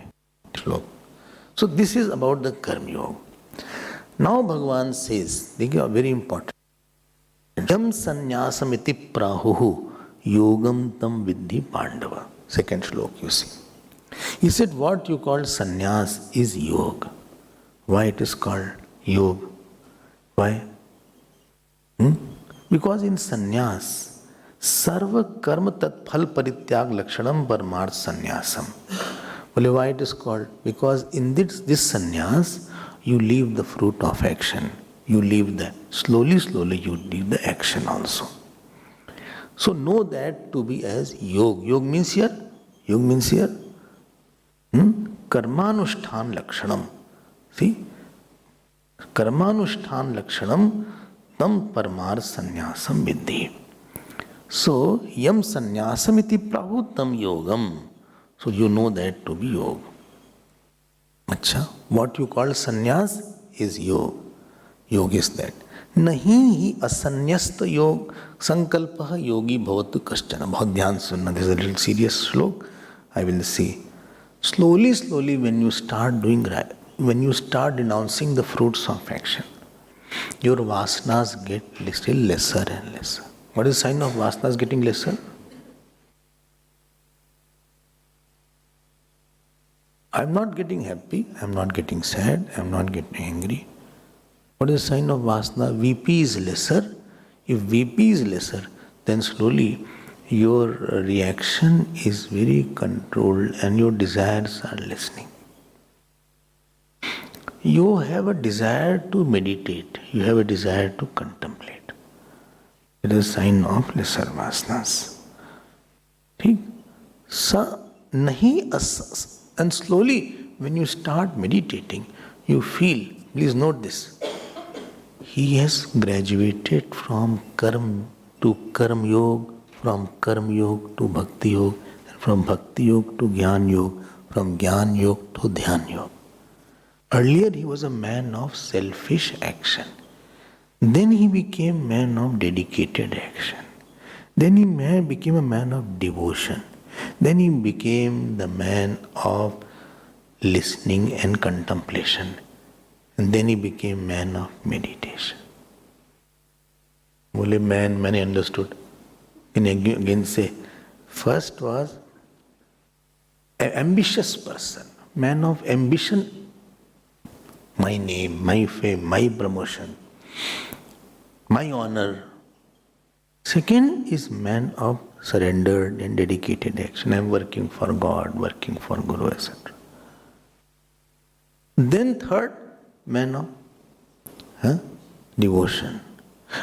श्लोक. So this is about the Karma Yoga. Now Bhagavan says, देखिए very important. Yam sanyasamiti prahuhu yogam tam vidhi pandava. Second श्लोक you see. He said what you call sannyas is yoga. Why it is called yoga? Why? Because in sannyas, sarva karma tat phal parityag lakshanam parmarth sannyasam. Well, why it is called? Because in this sannyas, you leave the fruit of action. You leave the, slowly you leave the action also. So know that to be as yoga. Yoga means here? Karmanushthan lakshanam. See? Karmanushthan lakshanam tam parmar sannyasam vidhi. So, yam sannyasam iti prahu tam yogam. So, you know that to be yoga. Acha, what you call sannyas is yoga. Yoga is that. Nahi hi asanyasta yog sankalpaha yogi bhavatu kashtana. Bahut dhyan sunna. This is a little serious slok. I will see. Slowly, when you start doing right, when you start renouncing the fruits of action, your vasanas get still lesser and lesser. What is the sign of vasanas getting lesser? I am not getting happy, I am not getting sad, I am not getting angry. What is the sign of vasana? VP is lesser. If VP is lesser, then slowly your reaction is very controlled and your desires are lessening. You have a desire to meditate, you have a desire to contemplate. It is a sign of lesser vasanas. And slowly, when you start meditating, you feel, please note this, he has graduated from karma to karma yoga, from karma yoga to bhakti yoga, from Bhakti Yoga to Jnana Yoga, from Jnana Yoga to Dhyan Yoga. Earlier he was a man of selfish action. Then he became man of dedicated action. Then he became a man of devotion. Then he became the man of listening and contemplation. And then he became man of meditation. Only man, many understood. Can again say, first was an ambitious person, man of ambition, my name, my fame, my promotion, my honor. Second is man of surrendered and dedicated action. I am working for God, working for Guru, etc. Then third, man of devotion.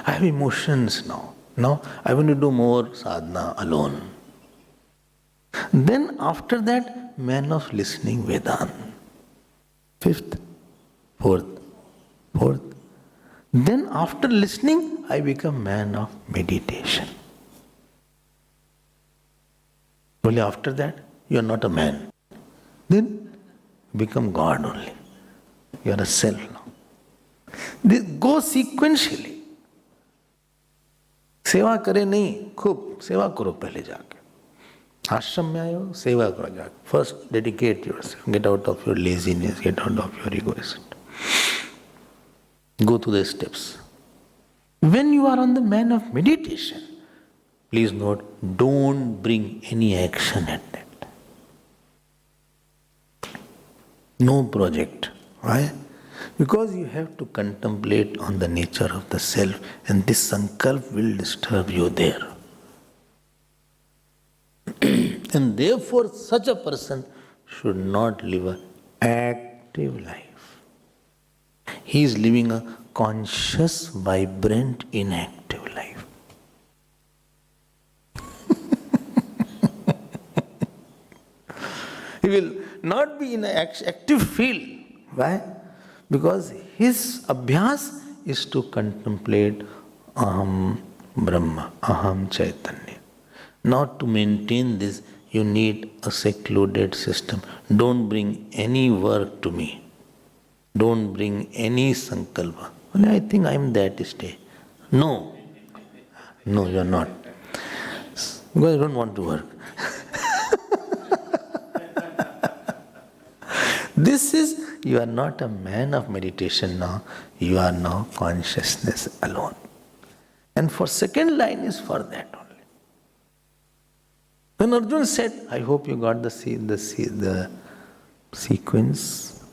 I have emotions now. Now I want to do more sadhana alone. Then after that, man of listening Vedanta. Fifth, fourth. Then after listening, I become man of meditation. Only after that, you are not a man. Then become God only. You are a self now. This goes sequentially. सेवा करे नहीं, खूब सेवा करो पहले जाके. आश्रम में आए हो, सेवा करो जाके. First dedicate yourself. Get out of your laziness, get out of your egoism. Go through the steps. When you are on the man of meditation, please note, don't bring any action at that. No project. Why? Because you have to contemplate on the nature of the self, and this sankalp will disturb you there. And therefore, such a person should not live an active life. He is living a conscious, vibrant, inactive life. He will not be in an active field. Why? Because his abhyas is to contemplate Aham Brahma, Aham Chaitanya. Not to maintain this, you need a secluded system. Don't bring any work to me. Don't bring any sankalpa. Well, I think I am that stage. No. No, you are not. Because I don't want to work. This is, you are not a man of meditation now. You are now consciousness alone. And for second line is for that only. When Arjuna said, I hope you got the sequence.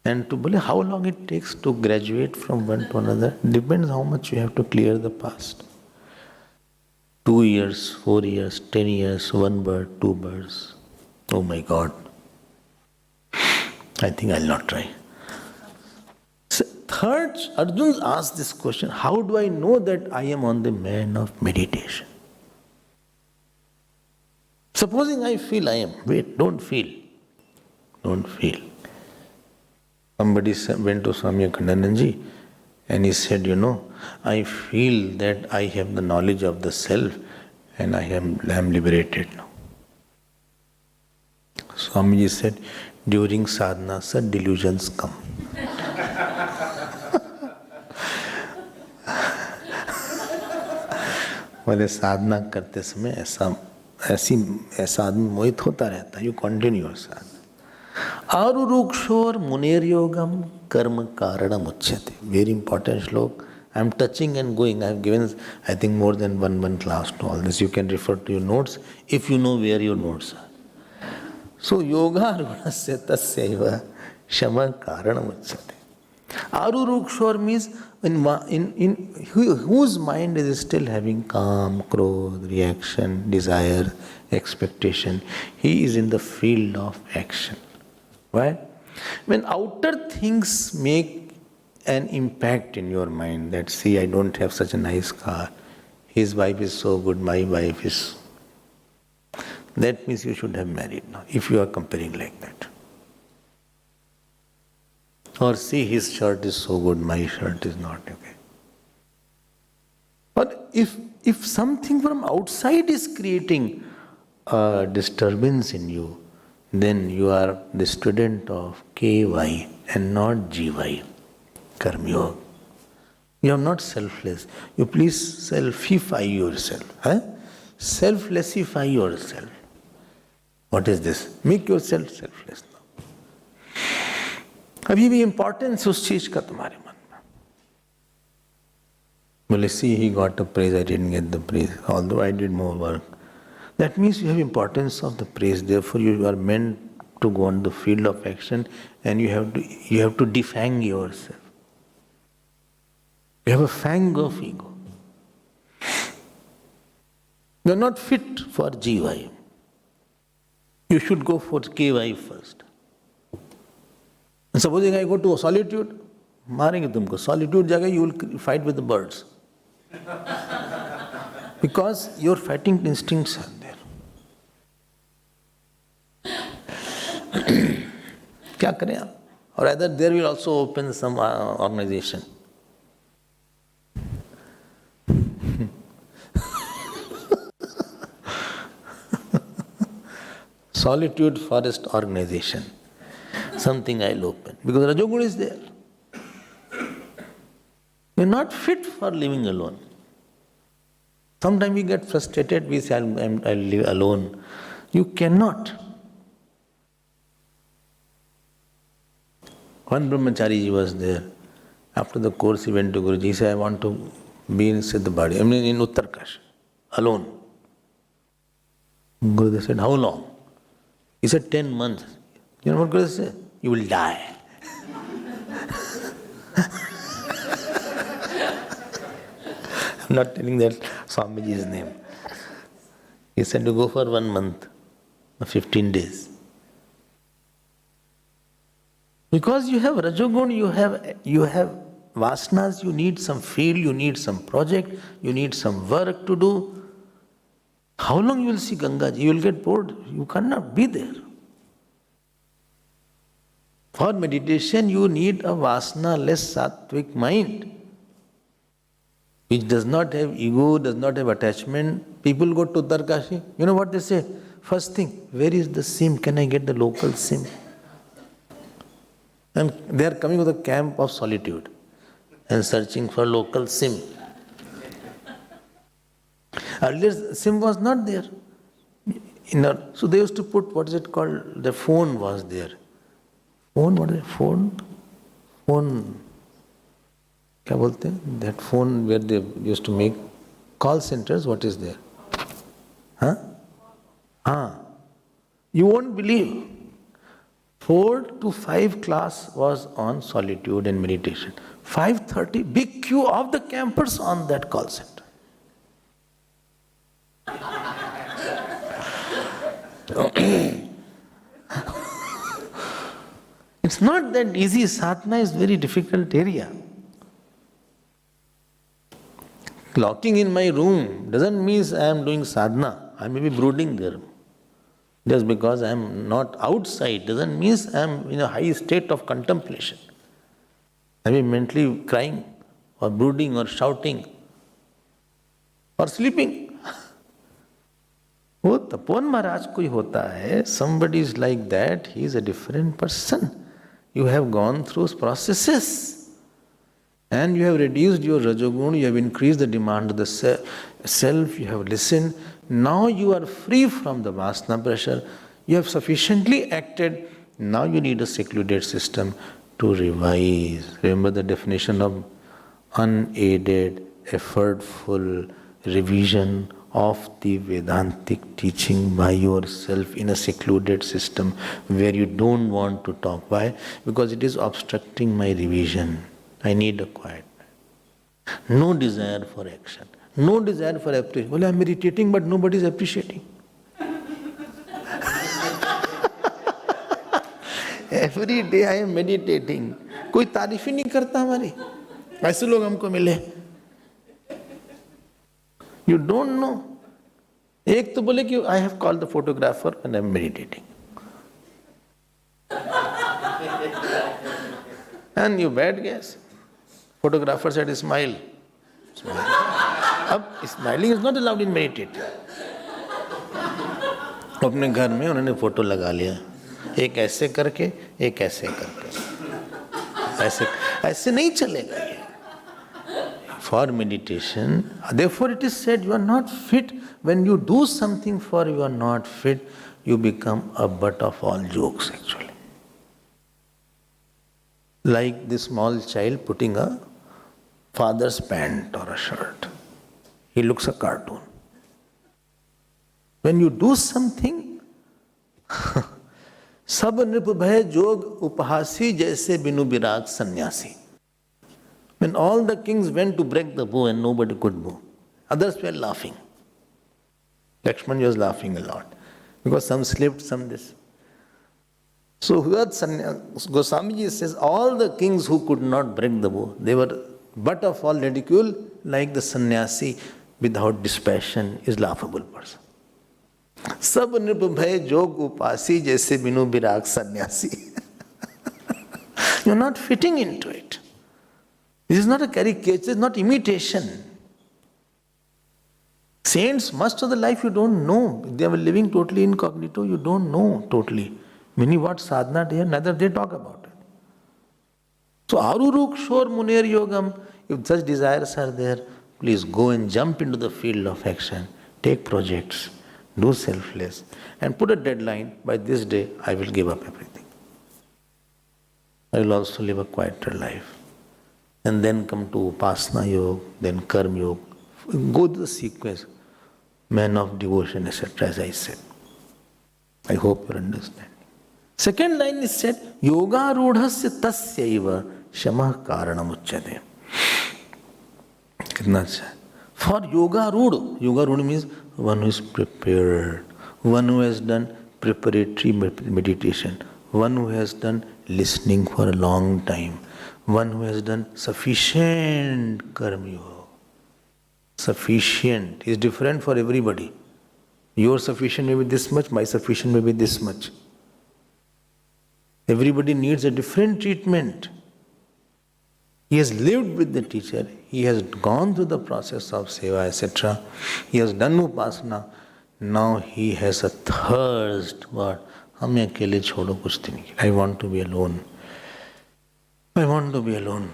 And to believe how long it takes to graduate from one to another depends how much you have to clear the past. 2 years, 4 years, 10 years, 1 bird, 2 birds. Oh my God. I think I'll not try. So third, Arjuna asked this question, how do I know that I am on the man of meditation? Supposing I feel I am. Wait, don't feel. Don't feel. Somebody went to Swami Abhedananda and he said, I feel that I have the knowledge of the self and I am liberated now. Swamiji said, during sadhana, sir, delusions come. बोले साधना करते समय ऐसा आदमी मोहित होता रहता है. You continue your sadhana. Arurukshor muner yogam karma karanam uchyate. Very important shlok. I am touching and going. I have given, I think, more than one class to all this. You can refer to your notes if you know where your notes are. So, yoga arunasya tasyaiva shama karanam uchyate. Arurukshor means in whose mind is still having calm, krodh, reaction, desire, expectation. He is in the field of action. Why? When outer things make an impact in your mind, that see, I don't have such a nice car, his wife is so good, my wife is... That means you should have married now, if you are comparing like that. Or see, his shirt is so good, my shirt is not, okay. But if something from outside is creating a disturbance in you, then you are the student of KY and not GY, Karma Yoga. You are not selfless. You please selfify yourself. Selflessify yourself. What is this? Make yourself selfless now. अभी भी importance उस चीज का तुम्हारे मन में. Well, see, he got a praise, I didn't get the praise, although I did more work. That means you have importance of the praise. Therefore, you are meant to go on the field of action, and you have to defang yourself. You have a fang of ego. You are not fit for GY. You should go for KY first. And supposing I go to a solitude, मारेंगे तुमको. Solitude जगह you will fight with the birds. Because your fighting instincts are there. क्या करें आप? Or rather there will also open some organization. Solitude Forest Organization. Something I'll open. Because Rajogun is there. You're not fit for living alone. Sometimes we get frustrated, we say, I'll live alone. You cannot. One brahmachari was there. After the course, he went to Guruji. He said, I want to be in Siddhabadi, in Uttarkash, alone. Guruji said, how long? He said, 10 months. You know what Guruji said? You will die. I'm not telling that Swamiji's name. He said to go for 1 month, 15 days. Because you have Rajogun, you have vasanas, you need some field, you need some project, you need some work to do. How long you will see Gangaji? You will get bored. You cannot be there. For meditation, you need a vasana-less sattvic mind, which does not have ego, does not have attachment. People go to Uttarkashi. You know what they say? First thing, where is the sim? Can I get the local sim? And they are coming with a camp of solitude and searching for local sim. Earlier, SIM was not there. So they used to put, what is it called? The phone was there. Phone, what is it? Phone? क्या बोलते हैं? That phone where they used to make call centers, what is there? You won't believe. 4 to 5 class was on solitude and meditation. 5:30, big queue of the campers on that call center. It's not that easy. Sadhana is very difficult area. Locking in my room doesn't mean I am doing sadhana. I may be brooding there. Just because I am not outside doesn't mean I am in a high state of contemplation. I may be mentally crying or brooding or shouting or sleeping. वो तपोवन महाराज कोई होता है, somebody is like that, he is a different person. You have gone through processes and you have reduced your rajogun, you have increased the demand of the self, you have listened. Now you are free from the vasana pressure, you have sufficiently acted, now you need a secluded system to revise. Remember the definition of unaided, effortful revision of the Vedantic teaching by yourself in a secluded system where you don't want to talk. Why? Because it is obstructing my revision. I need a quiet. No desire for action. No desire for appreciation. Well, I am meditating but nobody is appreciating. Every day I am meditating. कोई तारीफ ही नहीं करता हमारी. ऐसे लोग हमको मिले. You don't know. एक तो बोले कि I have called the photographer and I am meditating. And you bad guess. Photographer said smile. Smile. Ab, smiling is not allowed in meditating. अपने घर में उन्होंने फोटो लगा लिया, एक ऐसे करके एक ऐसे करके। ऐसे ऐसे नहीं चलेगा ये। For meditation, therefore it is said you are not fit. When you do something for you are not fit, you become a butt of all jokes actually. Like this small child putting a father's pant or a shirt. He looks a cartoon. When you do something, सब नृप भय जोग उपहासी जैसे बिनु विराग सन्यासी. When all the kings went to break the bow and nobody could bow, others were laughing. Lakshman was laughing a lot because some slipped, some this. So Goswamiji says all the kings who could not break the bow, they were butt of all ridicule, like the sannyasi without dispassion is laughable person. सब नृप भय जोग उपासी जैसे बिनु विराग सन्यासी. You're not fitting into it. This is not a caricature, it's not imitation. Saints, most of the life you don't know. They were living totally incognito, you don't know totally. Many what sadhana there, neither they talk about it. So aruruk shor munir yogam, if such desires are there, please go and jump into the field of action. Take projects, do selfless, and put a deadline. By this day, I will give up everything. I will also live a quieter life. And then come to Upasana Yoga, then Karma Yoga. Go to the sequence. Man of devotion, etc., as I said. I hope you understand. Second line is said, Yoga rudhasya tasyaiva shamah karanam uchyate. Kitna acha. For yoga rudha means one who is prepared, one who has done preparatory meditation, one who has done listening for a long time, one who has done sufficient karma yoga. Sufficient is different for everybody. Your sufficient may be this much, my sufficient may be this much. Everybody needs a different treatment. He has lived with the teacher, he has gone through the process of seva, etc. He has done upasana. Now he has a thirst. What? Hame akele chodo kuch din. I want to be alone. I want to be alone.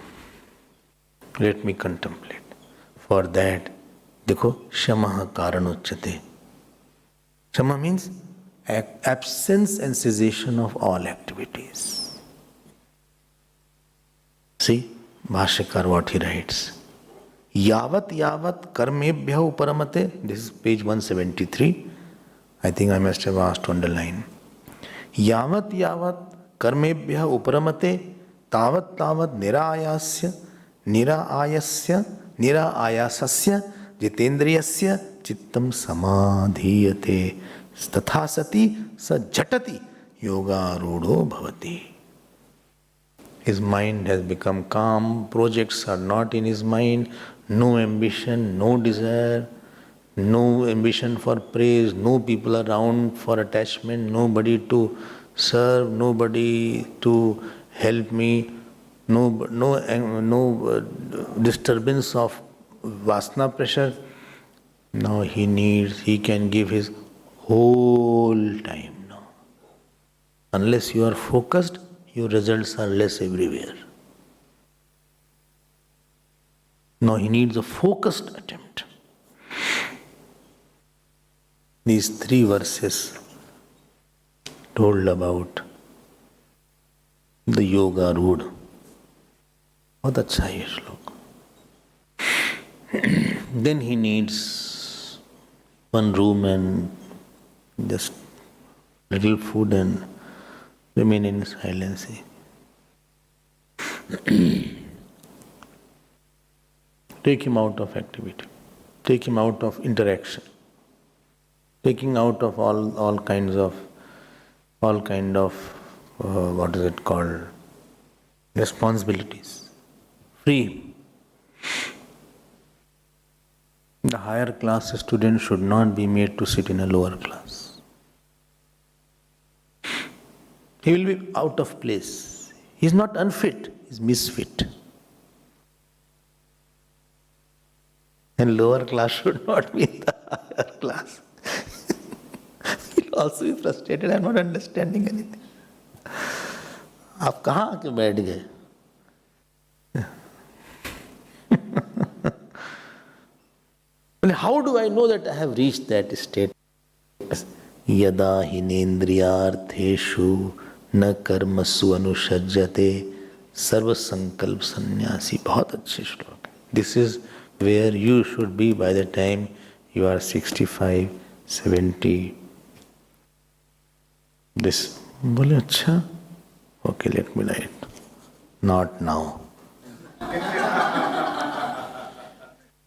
Let me contemplate. For that, देखो क्षमा कारण उच्यते. Shama means absence and cessation of all activities. See, Bhashyakar what he writes. Yavat yavat karmebhya uparamate. This is page 173. I think I must have asked to underline. Yavat yavat karmebhya uparamate tavat tavat niraayasasya jitendriyasya chittam samadhiyate tatha sati sa jhatati yoga rudo bhavati. His mind has become calm, projects are not in his mind, no ambition, no desire, no ambition for praise, no people around for attachment, nobody to serve, nobody to help me, no disturbance of vasana pressure. Now he can give his whole time now. Unless you are focused, your results are less everywhere. Now he needs a focused attempt. These 3 verses told about the yoga road. बहुत अच्छा है ये श्लोक. Then he needs one room and just little food and remain in silence. Take him out of activity. Take him out of interaction. Taking out of all kinds of what is it called? Responsibilities. Free him. The higher class student should not be made to sit in a lower class. He will be out of place. He is not unfit, he is misfit. And lower class should not be in the higher class. He will also be frustrated. I am not understanding anything. आप कहाँ आके बैठ गए? How do I know that I have reached that state? यदा हिनेन्द्रियार्थेषु न कर्मसु अनुषज्यते सर्व संकल्प संन्यासी. बहुत अच्छे श्लोक है. This is where you should be by the time you are 65, 70. This. बोले अच्छा? Okay, let me write. Not now.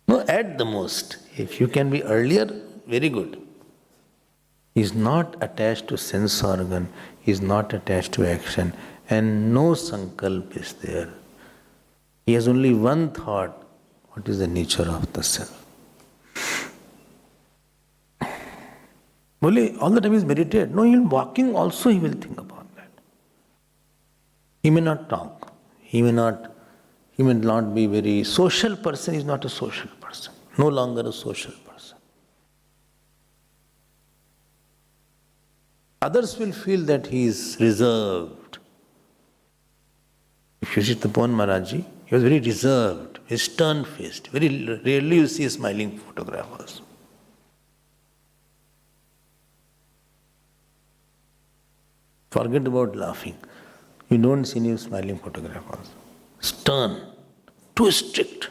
No, at the most. If you can be earlier, very good. He is not attached to sense organ, he is not attached to action, and no sankalp is there. He has only one thought, what is the nature of the self. Bole, all the time he is meditated. No, even walking also he will think about that. He may not talk, he may not be very social person, he is not a social person, no longer a social person. Others will feel that he is reserved. If you see Tapan Maharaji, he was very reserved, he is stern-faced. Very rarely you see a smiling photograph also. Forget about laughing. You don't see any smiling photograph also. Stern, too strict.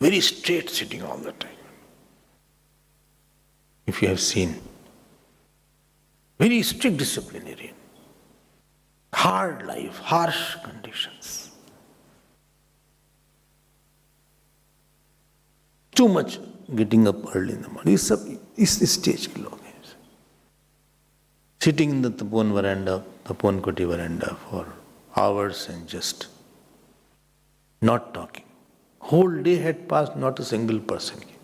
Very straight sitting all the time. If you have seen. Very strict disciplinarian. Hard life, harsh conditions. Too much getting up early in the morning. This stage ke log hain. Sitting in the Tapan veranda, Tapan Koti veranda for hours and just not talking. Whole day had passed, not a single person came.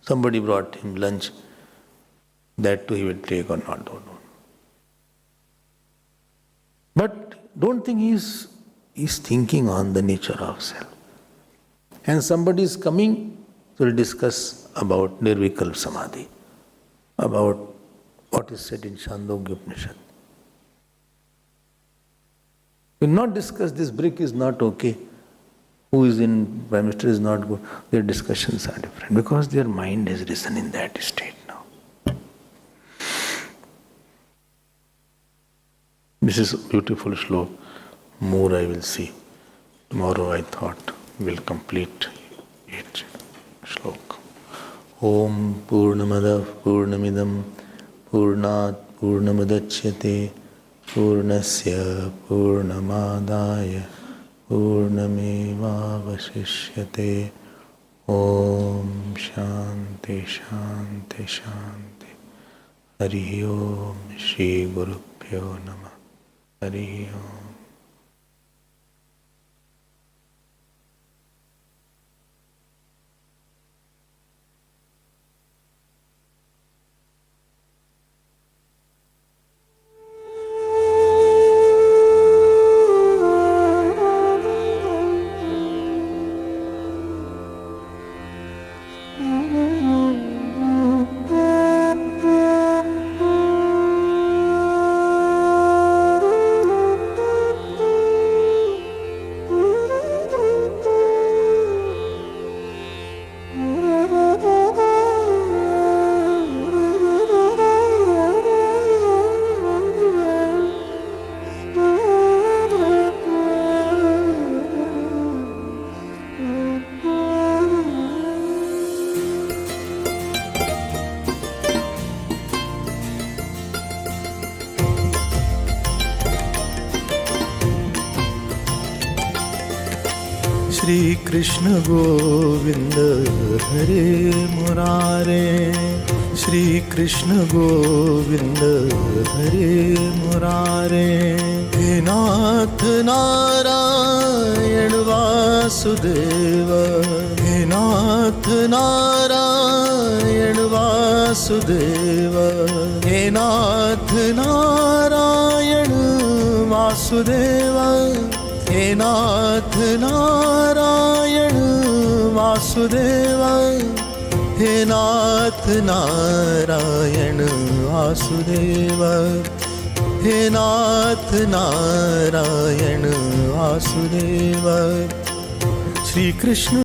Somebody brought him lunch. That too he will take or not, don't know. But don't think he's thinking on the nature of self. And somebody is coming to discuss about Nirvikalpa Samadhi, about what is said in Chandogya Upanishad. We will not discuss this brick is not okay, who is in Prime Minister is not good. Their discussions are different because their mind has risen in that state now. This is a beautiful shlok. More I will see. Tomorrow I thought we'll complete it. Shlok. Om Purnamadav Purnamidam Purnat Purnamadachyate Purnasya Purnamadaya Purnamevavasishyate. Om Shanti Shanti Shanti. Hari Om Shri Gurubhyo Namah. Hari Om. Shri Krishna Govinda Hare Murare, Shri Krishna Govinda Hare Murare, He Nath Narayan Vasudeva, He Nath Narayan Vasudeva, He Nath Narayan Vasudeva, He Nath Narayan Vasudeva, hey Nath Narayan Vasudev, hey Nath Narayan Vasudev. Shri Krishna